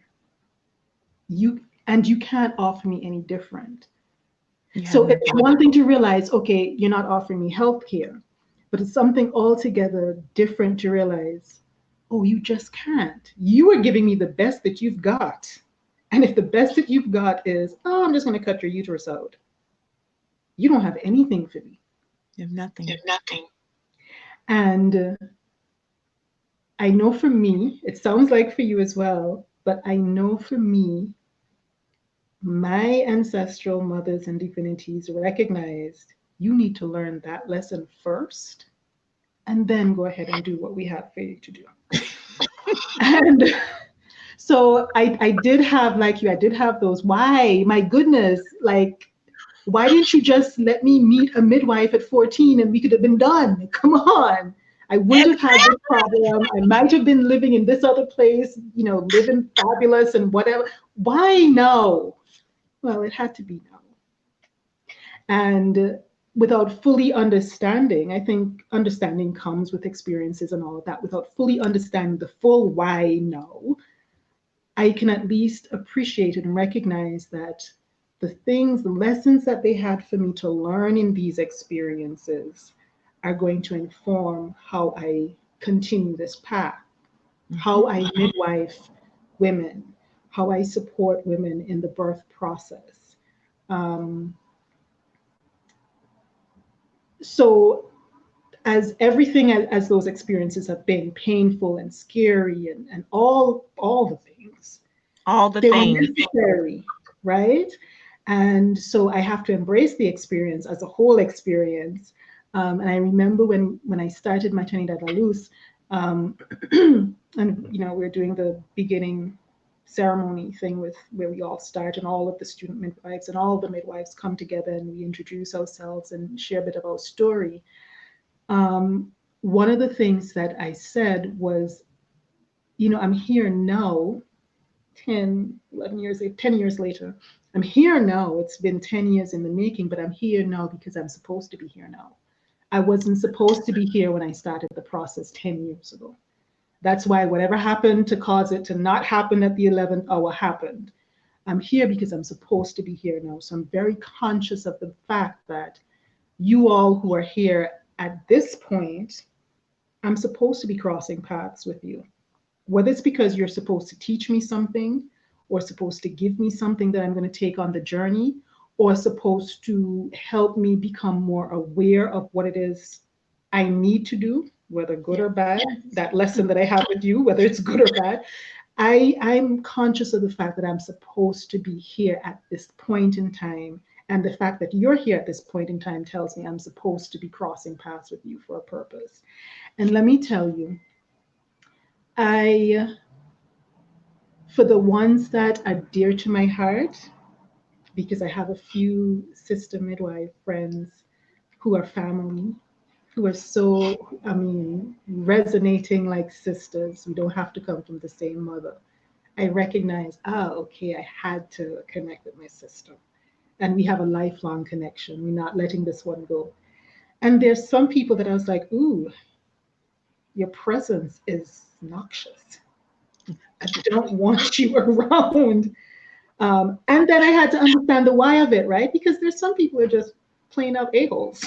You can't offer me any different. You have So it's nothing. one thing to realize, okay, you're not offering me healthcare, but it's something altogether different to realize, oh, you just can't. You are giving me the best that you've got. And if the best that you've got is, oh, I'm just going to cut your uterus out, you don't have anything for me. You have You have nothing. nothing. And I know for me, it sounds like for you as well, but I know for me, my ancestral mothers and divinities recognized you need to learn that lesson first and then go ahead and do what we have for you to do. And so I did have, like you, I did have those, why, my goodness, like, why didn't you just let me meet a midwife at 14 and we could have been done? Come on. I wouldn't have had this problem. I might have been living in this other place, living fabulous and whatever. Why no? Well, it had to be no. And without fully understanding, I think understanding comes with experiences and all of that. Without fully understanding the full why no, I can at least appreciate and recognize that the things, the lessons that they had for me to learn in these experiences are going to inform how I continue this path, how Mhm. I midwife women, how I support women in the birth process. Um, so as everything as those experiences have been painful and scary and all the things, All the they're things. necessary, right? And so I have to embrace the experience as a whole experience. And I remember when I started my Trinidad La Luz, um, and we're doing the beginning ceremony thing with where we all start and all of the student midwives and all the midwives come together and we introduce ourselves and share a bit of our story. um, One of the things that I said was, I'm here now, 10, 11 years, 10 years later. I'm here now. It's been 10 years in the making, but I'm here now because I'm supposed to be here now. I wasn't supposed to be here when I started the process 10 years ago. That's why whatever happened to cause it to not happen at the 11th hour happened. I'm here because I'm supposed to be here now. So I'm very conscious of the fact that you all who are here at this point, I'm supposed to be crossing paths with you. Whether it's because you're supposed to teach me something, or supposed to give me something that I'm going to take on the journey, or supposed to help me become more aware of what it is I need to do, whether good Yeah. or bad, that lesson that I have with you, whether it's good or bad. I'm conscious of the fact that I'm supposed to be here at this point in time. And the fact that you're here at this point in time tells me I'm supposed to be crossing paths with you for a purpose. And let me tell you, I, for the ones that are dear to my heart, because I have a few sister midwife friends who are family, who are so, I mean, resonating like sisters. We don't have to come from the same mother. I recognize, okay, I had to connect with my sister. And we have a lifelong connection. We're not letting this one go. And there's some people that I was like, ooh, your presence is noxious. I don't want you around. And then I had to understand the why of it, right? Because there's some people who are just plain out a-holes.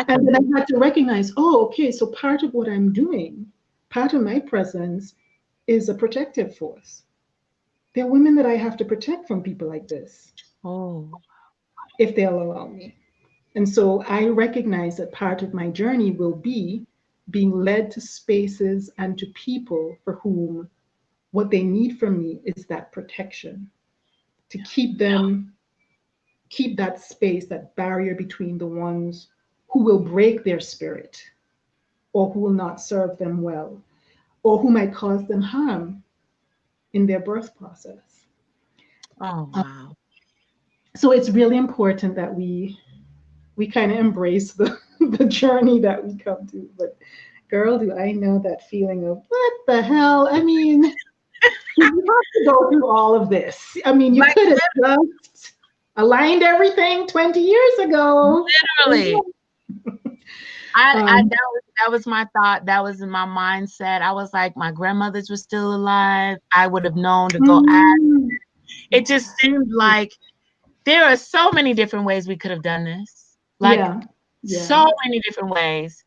And Exactly. then I had to recognize, oh, okay, so part of what I'm doing, part of my presence is a protective force. There are women that I have to protect from people like this Oh, if they'll allow me. And so I recognize that part of my journey will be being led to spaces and to people for whom what they need from me is that protection to keep them, keep that space, that barrier between the ones who will break their spirit or who will not serve them well or who might cause them harm in their birth process. oh, Um, wow. so it's really important that we kind of embrace the the journey that we come to. But girl, do I know that feeling of what the hell? I mean, you have to go through all of this. I mean, you Like could have just aligned everything 20 years ago. literally. I Um, that was my thought. That was in my mindset. I was like, my grandmothers were still alive. I would have known to go ask. mm, It just seemed like there are so many different ways we could have done this. Like yeah, yeah. so many different ways.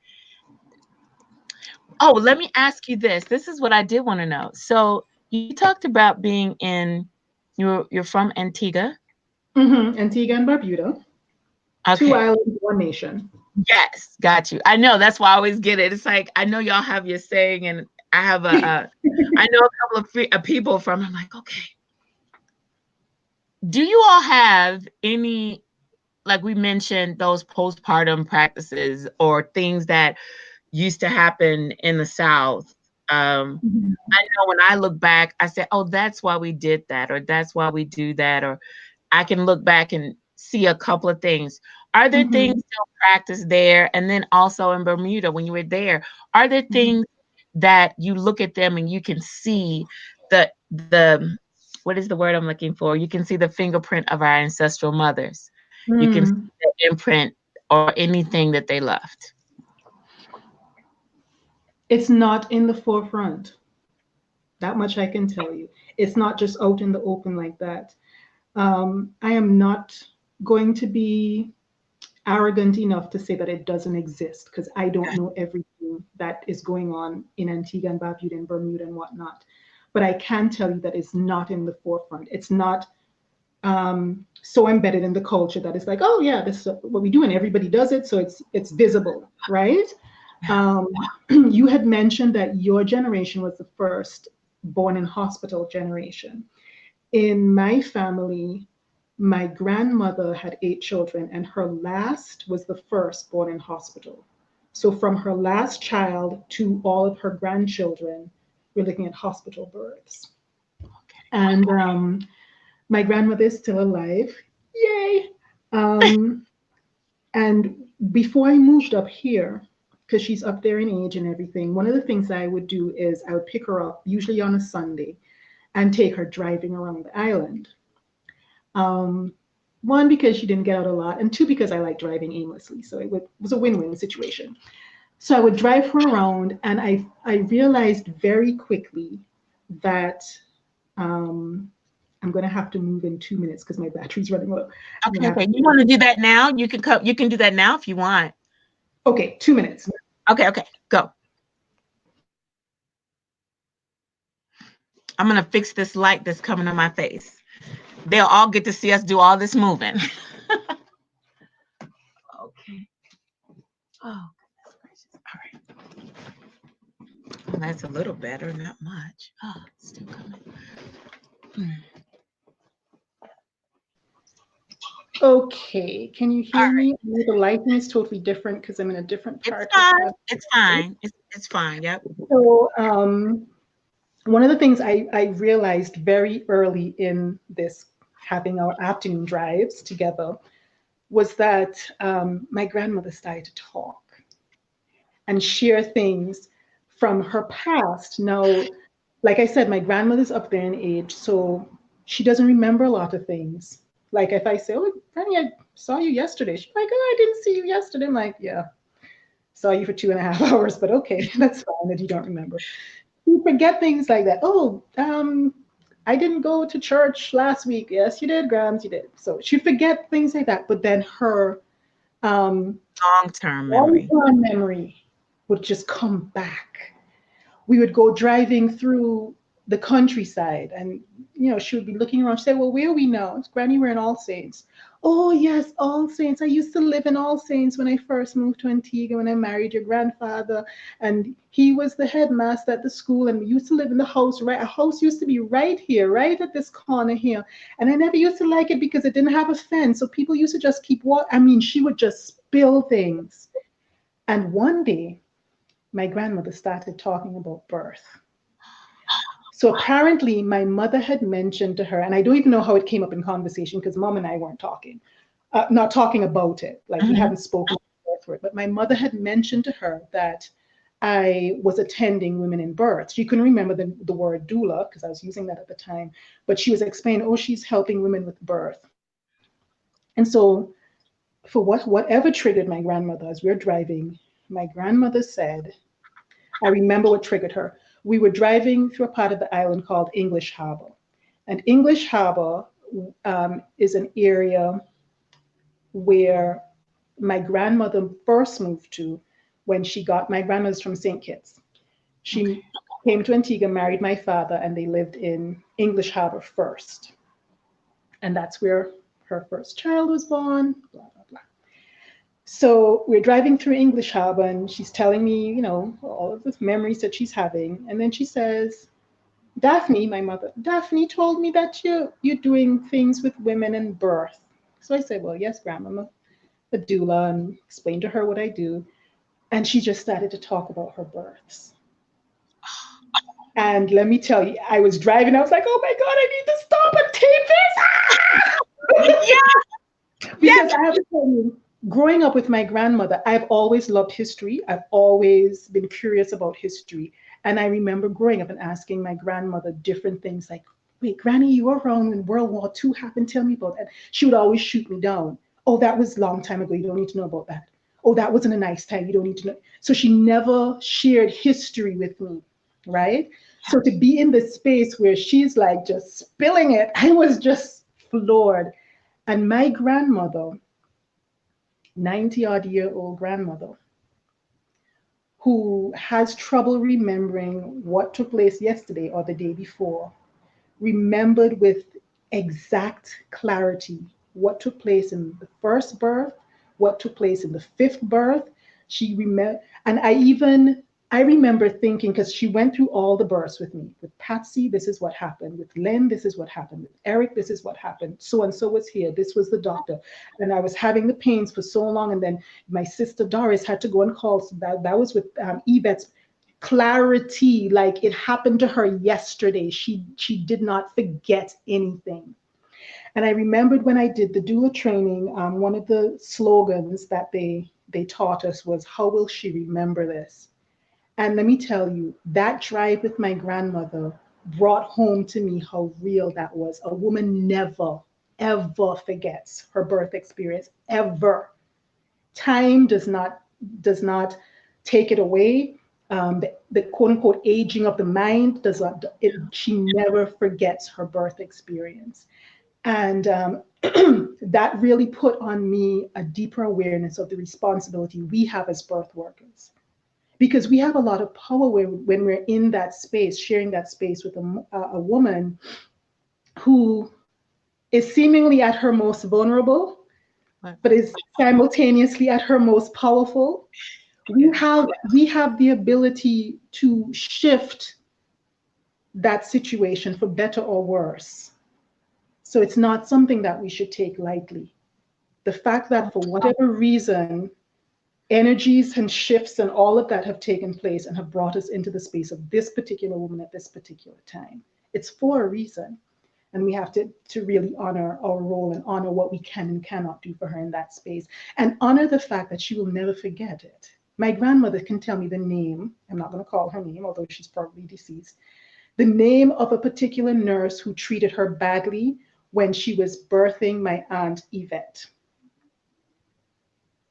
Oh, let me ask you this. This is what I did want to know. So you talked about being in you're from Antigua. Antigua and Barbuda, two Okay. islands, one nation. Yes, got you. I know that's why I always get it. It's like I know y'all have your saying, and I have I know a couple of people from. I'm like, okay. Do you all have any, like we mentioned, those postpartum practices or things that used to happen in the South? Mhm. I know when I look back, I say, oh, that's why we did that, or that's why we do that, or I can look back and see a couple of things. Are there things Mhm. still practiced there? And then also in Bermuda, when you were there, are there Mhm. things that you look at them and you can see the what is the word I'm looking for? You can see the fingerprint of our ancestral mothers. You can see Mm. the imprint or anything that they left. It's not in the forefront. That much I can tell you. It's not just out in the open like that. I am not going to be arrogant enough to say that it doesn't exist because I don't know everything that is going on in Antigua and Barbuda and Bermuda and whatnot. But I can tell you that it's not in the forefront. It's not so embedded in the culture that it's like, oh yeah, this is what we do and everybody does it, so it's visible, right? Um, you had mentioned that your generation was the first born in hospital generation. In my family, my grandmother had 8 children, and her last was the first born in hospital. So from her last child to all of her grandchildren, we're looking at hospital births. And my grandmother is still alive. Yay! Um, and before I moved up here, because she's up there in age and everything, one of the things I would do is I would pick her up, usually on a Sunday, and take her driving around the island. Um, one, because she didn't get out a lot, and two, because I like driving aimlessly. So was a win win situation. So I would drive her around, and I realized very quickly that um, I'm going to have to move in 2 minutes because my battery's running low. I'm going Okay, to have okay. to You move. want to do that now? You can come. You can do that now if you want. Okay, 2 minutes. Okay, okay. Go. I'm gonna fix this light that's coming on my face. They'll all get to see us do all this moving. Okay. Oh, goodness gracious. All right. Well, that's a little better, not much. Oh, it's still coming. Hmm. Okay, can you All hear right. me? I know the lighting is totally different because I'm in a different It's part of fine. the. It's fine. It's fine. Yep. So, one of the things I realized very early in this having our afternoon drives together was that my grandmother started to talk and share things from her past. Now, like I said, my grandmother's up there in age, so she doesn't remember a lot of things. Like if I say, "Oh, Granny, I saw you yesterday," she's like, "Oh, I didn't see you yesterday." I'm like, "Yeah, saw you for 2.5 hours, but okay, that's fine that you don't remember." You forget things like that. Oh, I didn't go to church last week. Yes, you did, Grams, you did. So she'd forget things like that, but then her um, Long-term memory. long-term memory would just come back. We would go driving through the countryside, and she would be looking around. She'd say, "Well, where are we now?" It's, "Granny, we're in All Saints." "Oh yes, All Saints. I used to live in All Saints when I first moved to Antigua, when I married your grandfather, and he was the headmaster at the school, and we used to live in the house, right? A house used to be right here, right at this corner here, and I never used to like it because it didn't have a fence, so people used to just keep I mean, she would just spill things. And one day my grandmother started talking about birth. So apparently, my mother had mentioned to her, and I don't even know how it came up in conversation because mom and I weren't talking, not talking about it. Like we Mhm. hadn't spoken birth word, but my mother had mentioned to her that I was attending women in birth. She couldn't remember the word doula because I was using that at the time, but she was explaining, oh, she's helping women with birth. And so, for whatever triggered my grandmother as we're driving, my grandmother said, I remember what triggered her. We were driving through a part of the island called English Harbor. And English Harbor is an area where my grandmother first moved to when my grandmother's from St. Kitts. Okay. She came to Antigua, married my father, and they lived in English Harbor first. And that's where her first child was born, blah, blah, blah. So we're driving through English Harbor, and she's telling me, all of the memories that she's having. And then she says, "Daphne, my mother, Daphne told me that you're doing things with women and birth." So I said, "Well, yes, Grandma, I'm a doula," and explained to her what I do. And she just started to talk about her births. And let me tell you, I was driving, I was like, "Oh my God, I need to stop and tape this." Yeah, Because yes. I have to tell you, growing up with my grandmother, I've always loved history. I've always been curious about history. And I remember growing up and asking my grandmother different things like, "Wait, Granny, you were around when World War II happened. Tell me about that." She would always shoot me down. "Oh, that was a long time ago. You don't need to know about that. Oh, that wasn't a nice time. You don't need to know." So she never shared history with me, right? So to be in this space where she's like just spilling it, I was just floored. And my grandmother, 90-odd-year-old grandmother, who has trouble remembering what took place yesterday or the day before, remembered with exact clarity what took place in the first birth, what took place in the fifth birth. She remember, and I remember thinking, because she went through all the births with me. With Patsy, this is what happened. With Len, this is what happened. With Eric, this is what happened. So and so was here. This was the doctor. And I was having the pains for so long. And then my sister Doris had to go and call. So that was with Yvette's clarity, like it happened to her yesterday. She did not forget anything. And I remembered when I did the doula training, one of the slogans that they taught us was, "How will she remember this?" And let me tell you, that drive with my grandmother brought home to me how real that was. A woman never, ever forgets her birth experience, ever. Time does not take it away. The quote unquote aging of the mind does not. She never forgets her birth experience, and that really put on me a deeper awareness of the responsibility we have as birth workers, because we have a lot of power when we're in that space, sharing that space with a woman who is seemingly at her most vulnerable, But but is simultaneously at her most powerful. we yeah. have we have the ability to shift that situation for better or worse. So it's not something that we should take lightly. The fact that for whatever reason, energies and shifts and all of that have taken place and have brought us into the space of this particular woman at this particular time, it's for a reason. And we have to really honor our role and honor what we can and cannot do for her in that space, and honor the fact that she will never forget it. My grandmother can tell me the name. I'm not going to call her name, although she's probably deceased. The name of a particular nurse who treated her badly when she was birthing my aunt Yvette.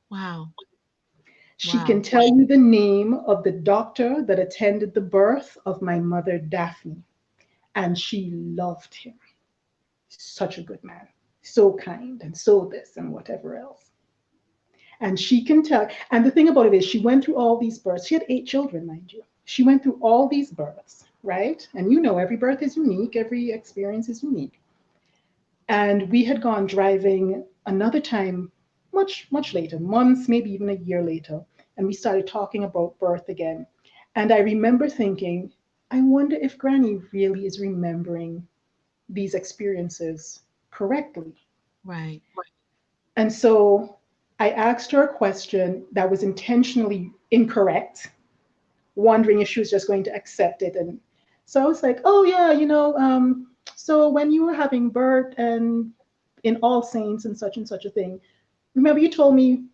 Wow. She can Wow. tell you the name of the doctor that attended the birth of my mother Daphne, and she loved him. Such a good man, so kind, and so this and whatever else. And she can tell. And the thing about it is, she went through all these births. She had 8 children, mind you. She went through all these births, right? And you know, every birth is unique, every experience is unique. And we had gone driving another time, much, much later, months, maybe even a year later. And we started talking about birth again. And I remember thinking, I wonder if Granny really is remembering these experiences correctly. Right. And so I asked her a question that was intentionally incorrect, wondering if she was just going to accept it. And so I was like, oh, yeah, so when you were having birth and in All Saints and such a thing, remember you told me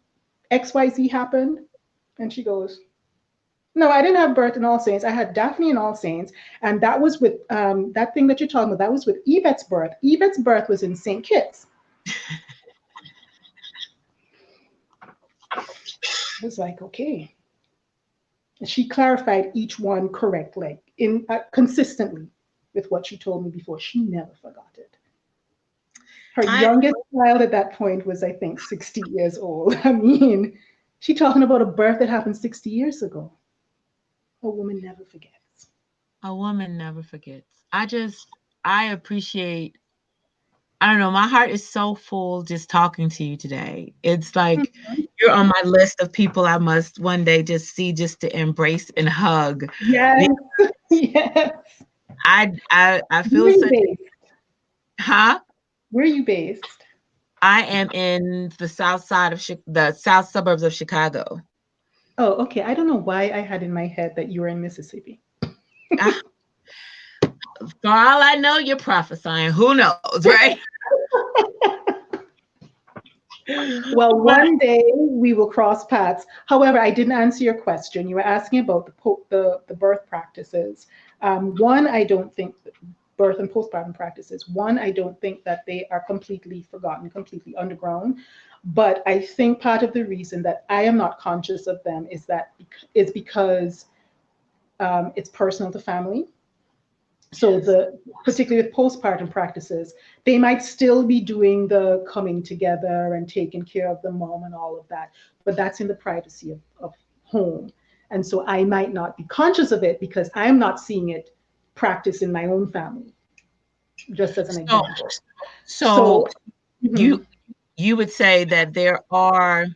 XYZ happened? And she goes, no, I didn't have birth in All Saints. I had Daphne in All Saints. And that was with that thing that you're talking about. That was with Yvette's birth. Yvette's birth was in St. Kitts. I was like, okay. And she clarified each one correctly, in consistently with what she told me before. She never forgot it. Her I youngest child at that point was, I think, 60 years old. I mean, she talking about a birth that happened 60 years ago. A woman never forgets. A woman never forgets. I appreciate, I don't know, my heart is so full just talking to you today. It's like you're on my list of people I must one day just see, just to embrace and hug. Yes, Be- yes. I Where feel are you such, based? huh? Where are you based? I am in the south side of the south suburbs of Chicago. Oh, okay. I don't know why I had in my head that you were in Mississippi. Ah, for all I know, you're prophesying. Who knows, right? Well, But one day we will cross paths. However, I didn't answer your question. You were asking about the birth practices. One, I don't think birth and postpartum practices. One, I don't think that they are completely forgotten, completely underground. But I think part of the reason that I am not conscious of them is because it's personal to family. So yes. the particularly with postpartum practices, they might still be doing the coming together and taking care of the mom and all of that, but that's in the privacy of home. And so I might not be conscious of it because I'm not seeing it practiced in my own family, just as an So example. so So mhm, you you would say that there are,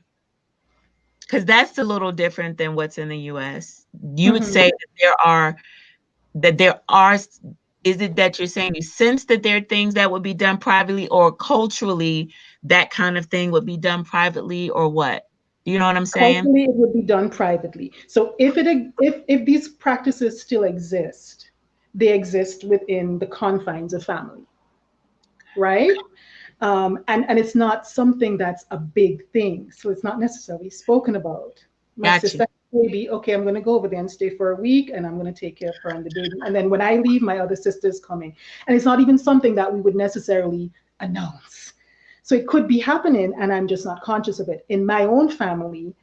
because that's a little different than what's in the US. You would mhm. say that there are, is it that you're saying you sense that there are things that would be done privately, or culturally that kind of thing would be done privately, or what? Do you know what I'm saying? Culturally, it would be done privately. So if these practices still exist, they exist within the confines of family, right? And it's not something that's a big thing. So it's not necessarily spoken about. My Got sister you. had a baby, okay, I'm going to go over there and stay for a week and I'm going to take care of her and the baby. And then when I leave, my other sister's coming. And it's not even something that we would necessarily announce. So it could be happening and I'm just not conscious of it. In my own family,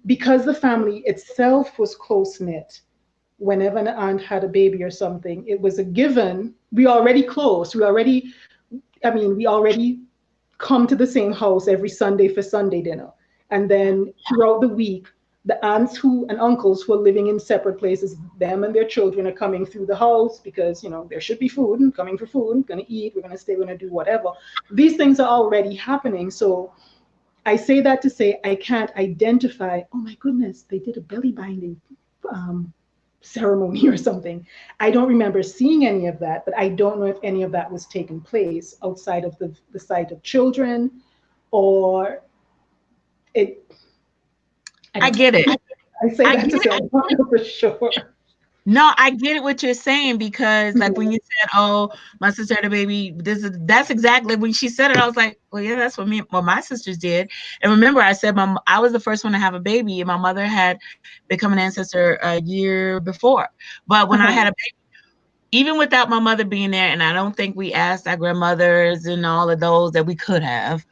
because the family itself was close knit, whenever an aunt had a baby or something, it was a given. We already close. We already come to the same house every Sunday for Sunday dinner. And then throughout the week, the aunts who and uncles who are living in separate places, them and their children are coming through the house because, there should be food and coming for food, gonna eat, we're gonna stay, we're gonna do whatever. These things are already happening. So I say that to say I can't identify, oh my goodness, they did a belly binding um, ceremony or something. I don't remember seeing any of that, but I don't know if any of that was taking place outside of the sight of children or it, I I don't know. get it. I say I that get to say it. I don't know for sure. No, I get it what you're saying, because like when Mhm. you said, "Oh, my sister had a baby," that's exactly when she said it. I was like, "Well, yeah, that's what my sisters did." And remember, I said I was the first one to have a baby, and my mother had become an ancestor a year before. But when I Uh-huh. had a baby, even without my mother being there, and I don't think we asked our grandmothers and all of those that we could have,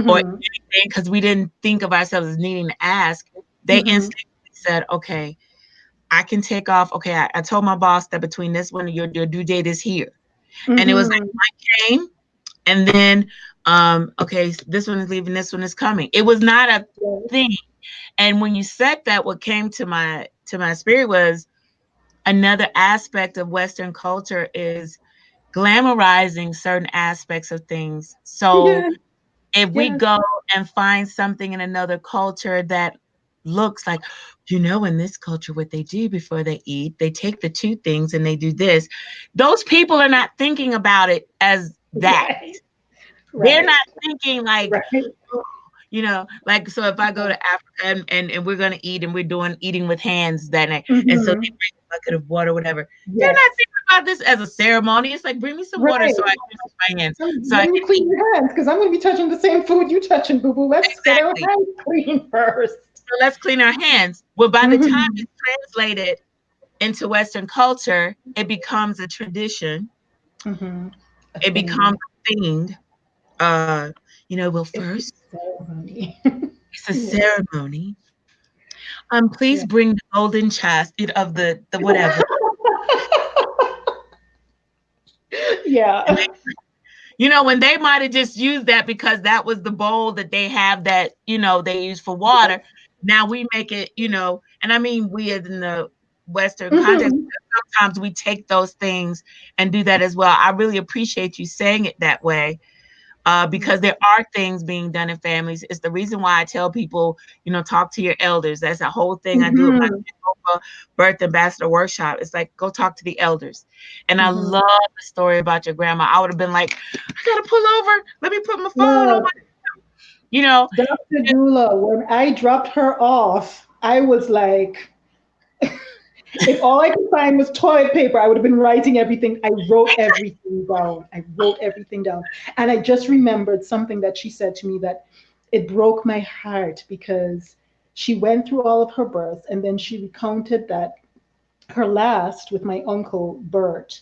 or Mm-hmm. anything, because we didn't think of ourselves as needing to ask. They Mm-hmm. instantly said, okay, I can take off. Okay, I told my boss that between this one, your due date is here. And it was like Mm-hmm. one came, and then, okay, this one is leaving, this one is coming. It was not a Yes. thing. And when you said that, what came to my spirit was another aspect of Western culture is glamorizing certain aspects of things. So Yes. if we Yes. go and find something in another culture that looks like, in this culture, what they do before they eat, they take the two things and they do this. Those people are not thinking about it as that. Right. They're Right. not thinking like, Right. oh, like, so if I go to Africa and we're going to eat and we're doing eating with hands that night, and so they Mm-hmm. bring a bucket of water, whatever, they're not Yes. thinking about this as a ceremony. It's like, bring me some water so Right. I can wash my hands, so I Let me can clean eat. your hands because I'm going to be touching the same food you touching, boo boo. Let's get our Exactly. hands clean first. So let's clean our hands. Well, by the time Mm-hmm. it's translated into Western culture, it becomes a tradition. Mm-hmm. A It becomes thing. a thing. Well, It's a first, ceremony. it's a Yes. ceremony. Please Yeah. bring the golden chest of the whatever. And Yeah. when they might have just used that because that was the bowl that they have that, they use for water. Now we make it, and I mean, we as in the Western context, Mm-hmm. sometimes we take those things and do that as well. I really appreciate you saying it that way, because there are things being done in families. It's the reason why I tell people, talk to your elders. That's a whole thing I do at my Mm-hmm. birth ambassador workshop. It's like, go talk to the elders. And I Mm-hmm. love the story about your grandma. I would have been like, I gotta pull over. Let me put my phone on my, Look, you know, Dr. Doula, when I dropped her off, I was like, if all I could find was toilet paper, I would have been writing everything. I wrote everything down. I wrote everything down. And I just remembered something that she said to me that it broke my heart because she went through all of her births and then she recounted that her last with my uncle Bert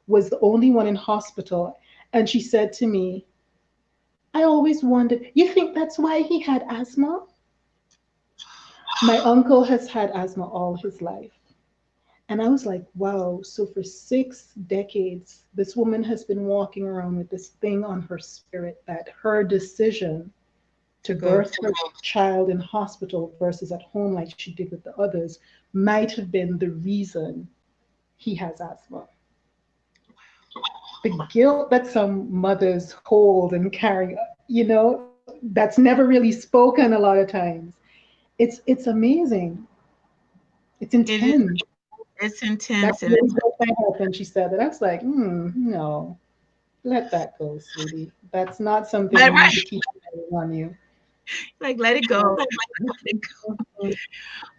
was the only one in hospital. And she said to me, I always wondered, you think that's why he had asthma? My uncle has had asthma all his life. And I was like, wow, so for 6 decades, this woman has been walking around with this thing on her spirit that her decision to to go birth to. her child in hospital versus at home, like she did with the others, might have been the reason he has asthma. The guilt that some mothers hold and carry, that's never really spoken a lot of times. It's amazing. It's It is. intense. It's That intense, and really broke my heart when she said that. I was like, no, let that go, sweetie. That's not something you need right. to keep on you. Like, let it go. Let it Mhm. go.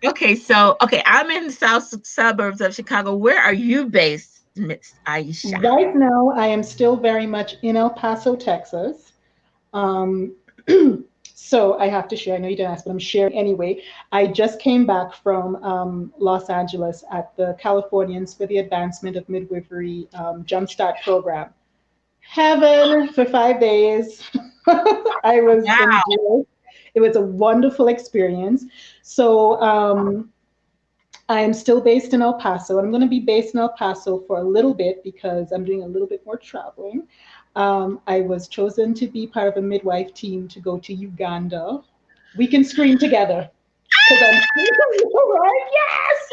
Okay, I'm in the south suburbs of Chicago. Where are you based, Miss Aisha? Right now, I am still very much in El Paso, Texas. Um, so I have to share. I know you didn't ask, but I'm sharing anyway. I just came back from Los Angeles at the Californians for the Advancement of Midwifery Jumpstart program. Heaven for 5 days. I was in Wow. bliss. It was a wonderful experience. So I am still based in El Paso. I'm going to be based in El Paso for a little bit because I'm doing a little bit more traveling. I was chosen to be part of a midwife team to go to Uganda. We can scream together because I'm right. Yes.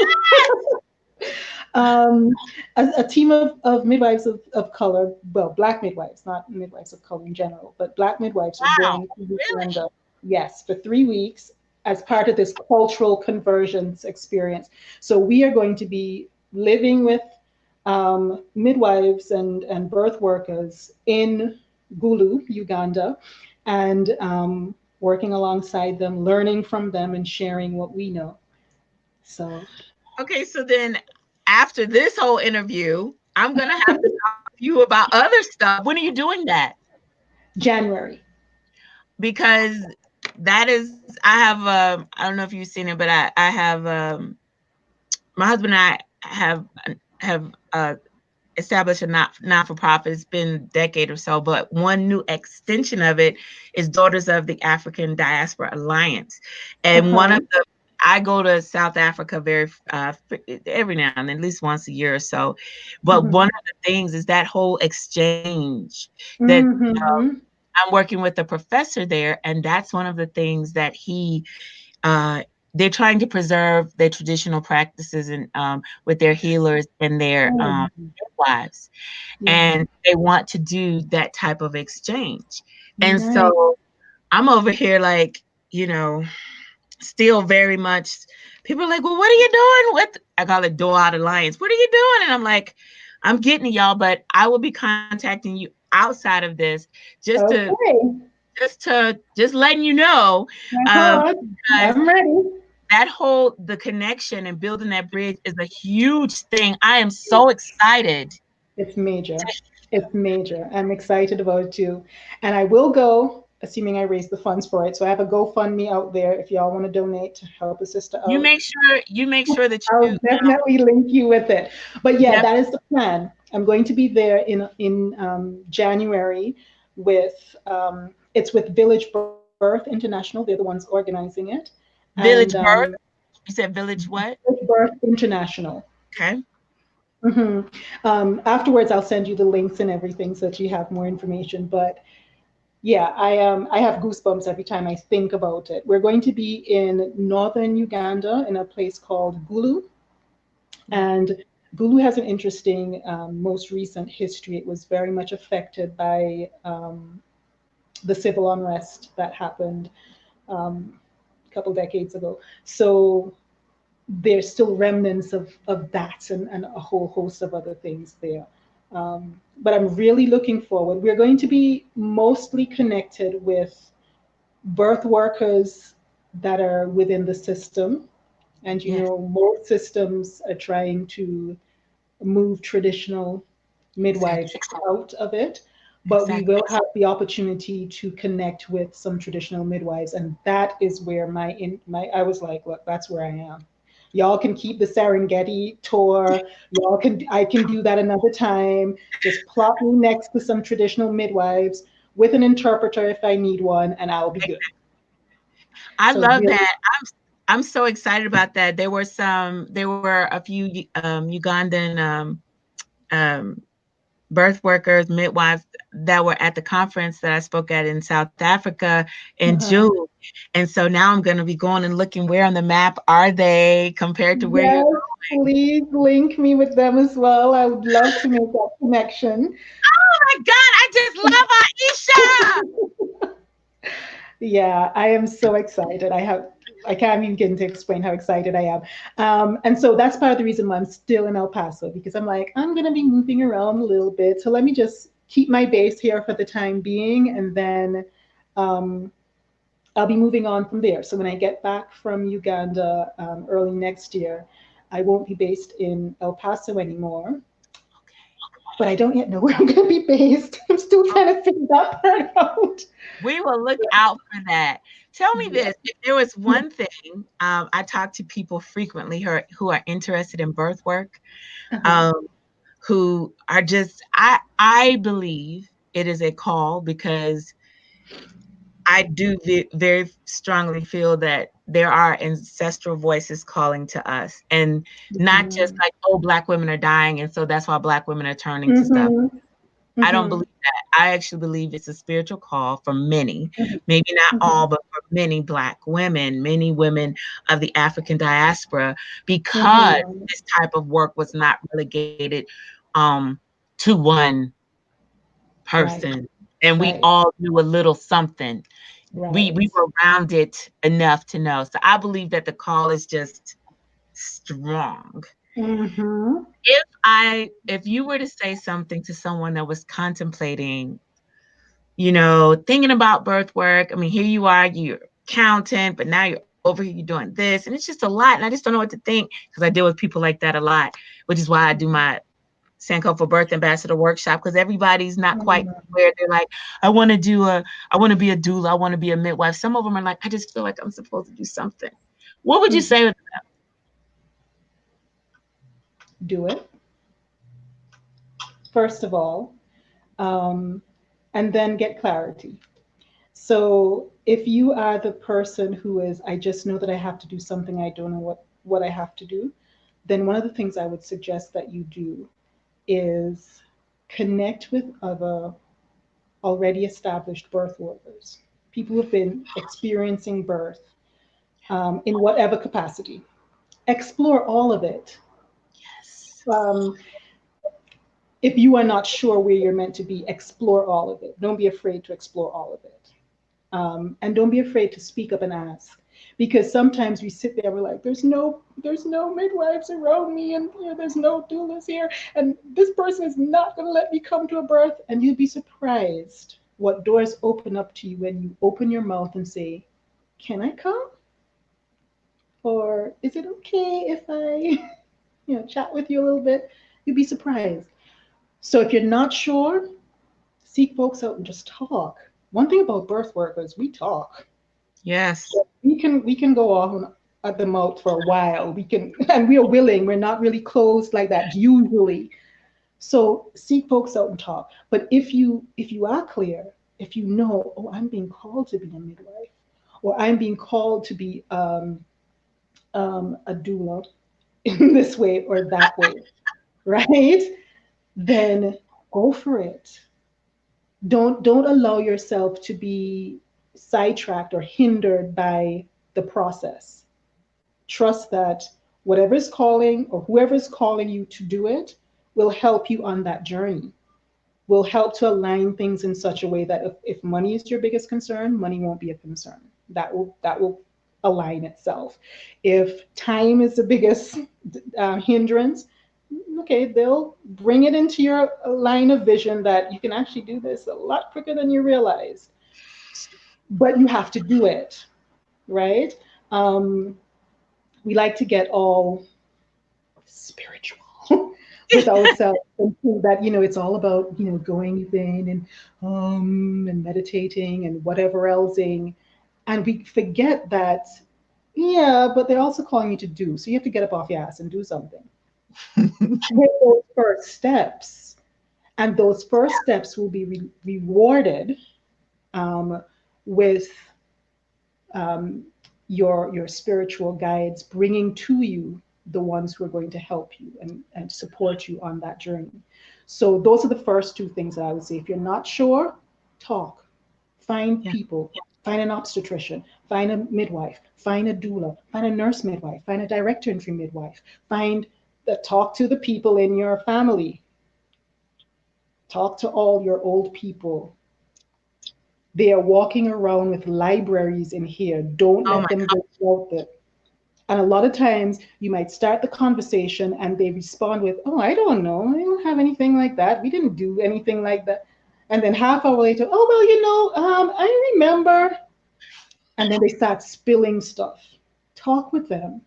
A team of midwives of color, well, black midwives, not midwives of color in general, but black midwives are Wow. going to Really? Uganda, yes, for 3 weeks as part of this cultural conversions experience. So we are going to be living with midwives and birth workers in Gulu, Uganda, and working alongside them, learning from them, and sharing what we know. So, Okay, so then after this whole interview, I'm gonna have to talk to you about other stuff. When are you doing that? January. Because that is, I have, I don't know if you've seen it, but I have, my husband and I have establish a not-for-profit. It's been a decade or so, but one new extension of it is Daughters of the African Diaspora Alliance. And one of Uh-huh. the I go to South Africa every now and then, at least once a year or so. But one Mm-hmm. of the things is that whole exchange that Mm-hmm. I'm working with a professor there, and that's one of the things that uh, they're trying to preserve their traditional practices and with their healers and their Oh, wives, yeah. and they want to do that type of exchange. And Nice. so I'm over here like, you know, still very much. People are like, "Well, what are you doing with?" I call it Doula Alliance. What are you doing? And I'm like, "I'm getting to y'all, but I will be contacting you outside of this just to Okay. just letting you know, Uh-huh. because I'm ready. that whole the connection and building that bridge is a huge thing. I am so excited. It's major. It's major. I'm excited about it too. And I will go, assuming I raise the funds for it. So I have a GoFundMe out there if y'all want to donate to help a sister out. You make sure that I'll you definitely link you with it. But yeah, def- that is the plan. I'm going to be there in January with it's with Village Birth International. They're the ones organizing it, and village birth. You said village what? Village Birth International. Okay. hmm Afterwards, I'll send you the links and everything so that you have more information. But yeah, I have goosebumps every time I think about it. We're going to be in northern Uganda in a place called Gulu, and Gulu has an interesting, most recent history. It was very much affected by the civil unrest that happened a couple decades ago. So there's still remnants of that and a whole host of other things there. But I'm really looking forward. We're going to be mostly connected with birth workers that are within the system. And you Yes, know, most systems are trying to move traditional midwives exactly. out of it, but we Exactly. will have the opportunity to connect with some traditional midwives, and that is where my I was like, look, that's where I am. Y'all can keep the Serengeti tour. Y'all can I can do that another time. Just plot me next to some traditional midwives with an interpreter if I need one, and I'll be good. I So love really, that. I'm so excited about that. There were a few Ugandan um, birth workers, midwives that were at the conference that I spoke at in South Africa in uh-huh. June. And so now I'm going to be going and looking where on the map are they compared to where you're Yes, please link me with them as well. I would love to make that connection. Oh my God, I just love Aisha. Yeah, I am so excited. I can't even begin to explain how excited I am. And so that's part of the reason why I'm still in El Paso because I'm like, I'm gonna be moving around a little bit. So let me just keep my base here for the time being, and then um, I'll be moving on from there. So when I get back from Uganda early next year, I won't be based in El Paso anymore. But I don't yet know where I'm going to be based. I'm still trying to figure that part out. We will look out for that. Tell me Yeah. this, if there was one thing, I talk to people frequently who are interested in birth work, Uh-huh. um, who are just, I believe it is a call because I do very strongly feel that there are ancestral voices calling to us, and not just Mhm. like, oh, Black women are dying, and so that's why Black women are turning to stuff. Mhm. I don't Mhm. believe that. I actually believe it's a spiritual call for many, maybe not Mhm. all, but for many Black women, many women of the African diaspora, because Mhm. this type of work was not relegated um, to one Right. person, and we Right. all knew a little something. We Right. were around it enough to know. So I believe that the call is just strong. Mhm. If you were to say something to someone that was contemplating, you know, thinking about birth work. I mean, here you are, you're accountant, but now you're over here, you're doing this, and it's just a lot. And I just don't know what to think because I deal with people like that a lot, which is why I do my Sankofa Birth Ambassador workshop because everybody's not quite Mhm. where they're like, I want to be a doula, I want to be a midwife. Some of them are like, I just feel like I'm supposed to do something. What would you Mhm. say? Do it. first of all, um, and then get clarity. So if you are the person who is, I just know that I have to do something, I don't know what I have to do, then one of the things I would suggest that you do is connect with other already established birth workers, people who have been experiencing birth in whatever capacity. Explore all of it. Yes. Um, if you are not sure where you're meant to be, explore all of it. Don't be afraid to explore all of it. And don't be afraid to speak up and ask, because sometimes we sit there, we're like, there's no midwives around me, and there's no doulas here, and this person is not going to let me come to a birth. And you'd be surprised what doors open up to you when you open your mouth and say, can I come, or is it okay if I chat with you a little bit? You'd be surprised. So if you're not sure, seek folks out and just talk. One thing about birth workers, we talk. Yes. We can go on at the mouth for a while. We can, and we are willing. We're not really closed like that usually. So seek folks out and talk. But if you are clear, if you know, oh, I'm being called to be a midwife, or I'm being called to be a doula in this way or that way, right? Then go for it. Don't allow yourself to be sidetracked or hindered by the process. Trust that whatever is calling or whoever is calling you to do it will help you on that journey, will help to align things in such a way that if money is your biggest concern, money won't be a concern. That will align itself. If time is the biggest hindrance, okay, they'll bring it into your line of vision that you can actually do this a lot quicker than you realize. But you have to do it, right? Um, we like to get all spiritual with ourselves and think that it's all about going within and meditating and whatever elsing, and we forget that, yeah, but they're also calling you to do, so you have to get up off your ass and do something. With those first steps, and those first steps will be rewarded um, with um, your spiritual guides bringing to you the ones who are going to help you and support you on that journey. So those are the first two things that I would say. If you're not sure, talk, find Yeah. people, find an obstetrician, find a midwife, find a doula, find a nurse midwife, find a direct entry midwife, find talk to the people in your family, talk to all your old people. They are walking around with libraries in here. Don't Oh let my them go without it. And a lot of times you might start the conversation and they respond with, oh, I don't know. I don't have anything like that. We didn't do anything like that. And then half hour later, oh, well, I remember. And then they start spilling stuff. Talk with them.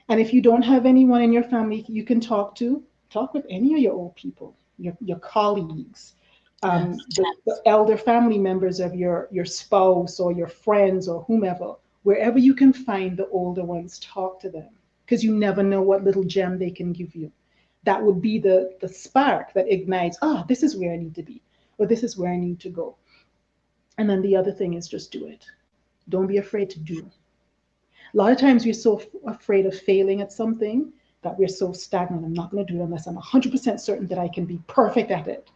And if you don't have anyone in your family you can talk to, talk with any of your old people, your colleagues, yes. the elder family members of your spouse or your friends or whomever. Wherever you can find the older ones, talk to them, because you never know what little gem they can give you. That would be the spark that ignites, ah, this is where I need to be, or this is where I need to go. And then the other thing is just do it. Don't be afraid to do. A lot of times we're so afraid of failing at something that we're so stagnant. I'm not going to do it unless I'm 100% certain that I can be perfect at it.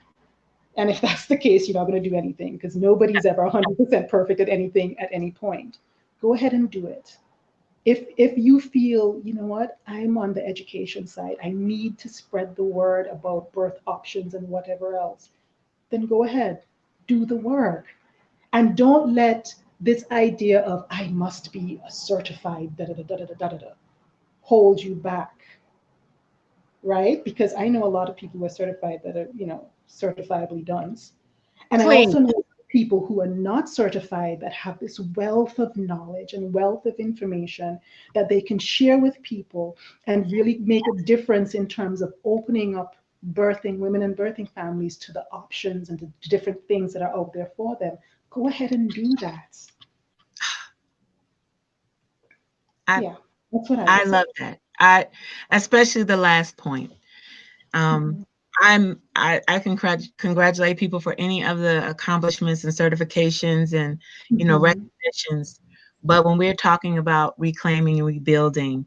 And if that's the case, you're not going to do anything, because nobody's ever 100% perfect at anything at any point. Go ahead and do it. If you feel, you know what, I'm on the education side, I need to spread the word about birth options and whatever else, then go ahead, do the work. And don't let this idea of I must be a certified da da da da da da da hold you back, right? Because I know a lot of people who are certified that are, certifiably done. And I Queen. also know people who are not certified that have this wealth of knowledge and wealth of information that they can share with people and really make a difference in terms of opening up birthing women and birthing families to the options and the different things that are out there for them. Go ahead and do that. I Yeah, that's what I I would say. love that. I especially the last point. Mhm. I congratulate people for any of the accomplishments and certifications and Mhm. recognitions. But when we're talking about reclaiming and rebuilding,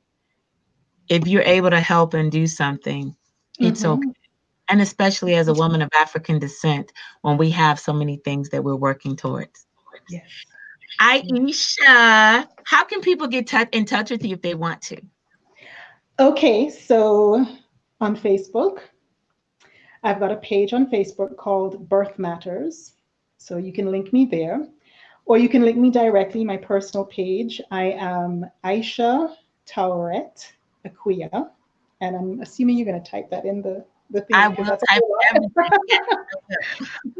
if you're able to help and do something, it's okay. Mhm. And especially as a woman of African descent, when we have so many things that we're working towards. Yes. Yes. Aisha, how can people get in touch with you if they want to? Okay, so on Facebook, I've got a page on Facebook called Birth Matters. So you can link me there. Or you can link me directly, my personal page. I am Aisha Tauret Aquia. And I'm assuming you're going to type that in the I thingy because will that's a type whole lot. everything. Yes,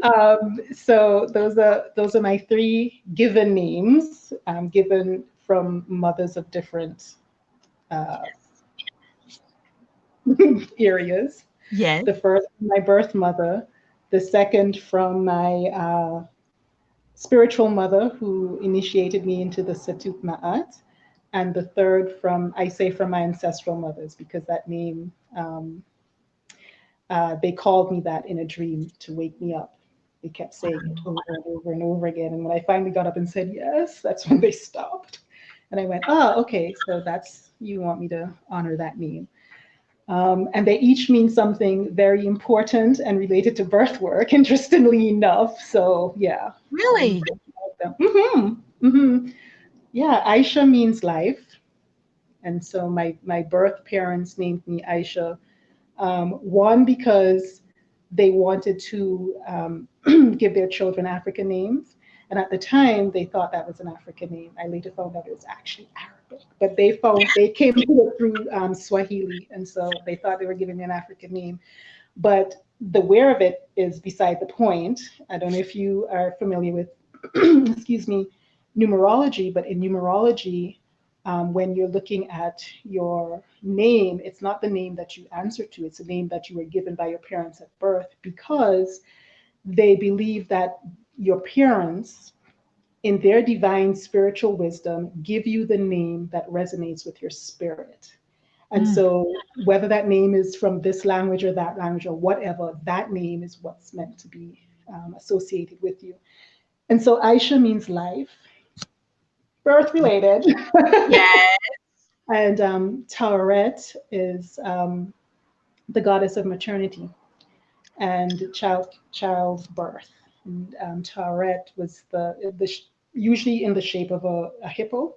I will. So those are my three given names, given from mothers of different uh, areas. Yes. The first, my birth mother. The second, from my spiritual mother who initiated me into the Satut Ma'at. And the third, from, I say, from my ancestral mothers, because that name, they called me that in a dream to wake me up. They kept saying it over and over and over again. And when I finally got up and said yes, that's when they stopped. And I went, oh, okay, so that's, you want me to honor that name. And they each mean something very important and related to birth work, interestingly enough. So, yeah. Really? Yeah, Aisha means life. And so my birth parents named me Aisha. One, because they wanted to give their children African names. And at the time, they thought that was an African name. I later found out it was actually Arabic. But they came to it through Swahili. And so they thought they were giving me an African name. But the where of it is beside the point. I don't know if you are familiar with, excuse me, numerology, but in numerology, when you're looking at your name, it's not the name that you answer to, it's a name that you were given by your parents at birth because they believe that your parents, in their divine spiritual wisdom, give you the name that resonates with your spirit. And Mm. so, whether that name is from this language or that language or whatever, that name is what's meant to be associated with you. And so, Aisha means life, birth related. Yeah. And Taweret is the goddess of maternity and childbirth. And Taweret was usually in the shape of a hippo,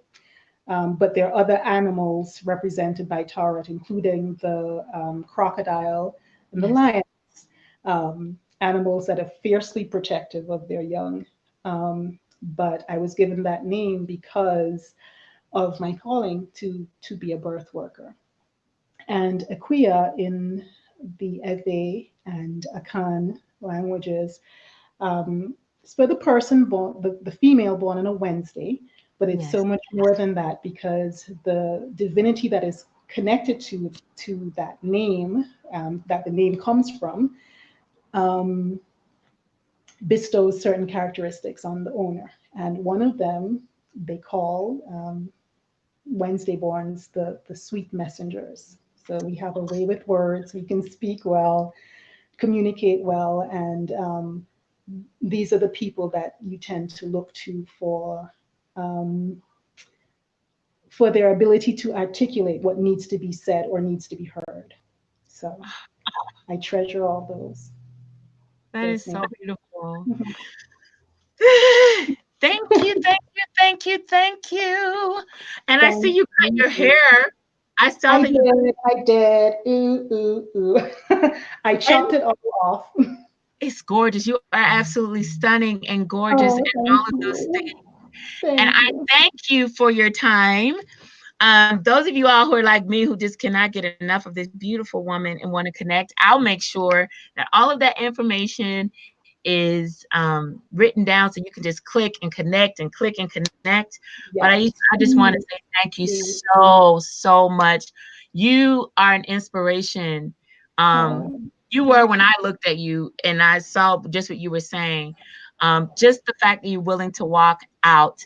but there are other animals represented by Taweret, including the crocodile and the Yes. lion, animals that are fiercely protective of their young. But I was given that name because of my calling to be a birth worker. And Aquia in the Ewe and Akan languages is for the person born, the female born on a Wednesday, but it's so Yes. much more than that because the divinity that is connected to that name, that the name comes from, um, bestows certain characteristics on the owner. And one of them they call Wednesday borns the sweet messengers. So we have a way with words, we can speak well, communicate well, and these are the people that you tend to look to um, for their ability to articulate what needs to be said or needs to be heard. So I treasure all That those is names. so beautiful. Mhm. Thank you, thank you, thank you, thank you. And I see Thank you cut your you. hair. I saw I that you did, I did. Ooh, ooh, ooh. I and chopped it all off. it's gorgeous. You are absolutely stunning and gorgeous and Oh, all thank of those things. you. And Thank I you. thank you for your time. Those of you all who are like me who just cannot get enough of this beautiful woman and want to connect, I'll make sure that all of that information is written down so you can just click and connect and click and connect. But Yes. I just want to say thank you so, so much. You are an inspiration. Um, Oh, you were thank when you. I looked at you and I saw just what you were saying. Just the fact that you're willing to walk out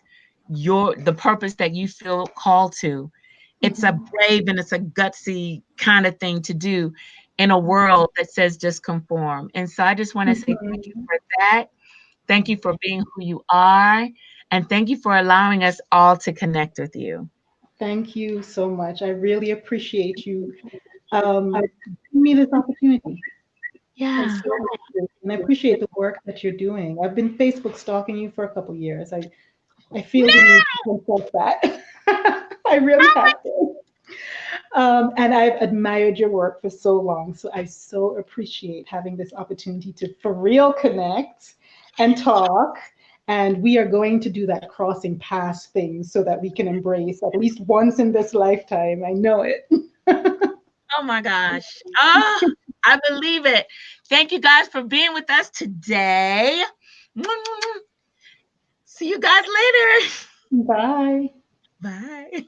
the purpose that you feel called to. It's a Mhm. brave and it's a gutsy kind of thing to do. in a world that says just conform. And so I just want to say thank you Mhm. for that. Thank you for being who you are. And thank you for allowing us all to connect with you. Thank you so much. I really appreciate you giving me this opportunity. I Yeah. so appreciate it. And I appreciate the work that you're doing. I've been Facebook stalking you for a couple years. I feel the need to confess that. I really have to. And I've admired your work for so long. So I so appreciate having this opportunity to for real connect and talk. And we are going to do that crossing paths thing so that we can embrace at least once in this lifetime. I know it. Oh my gosh. Oh, I believe it. Thank you guys for being with us today. See you guys later. Bye. Bye.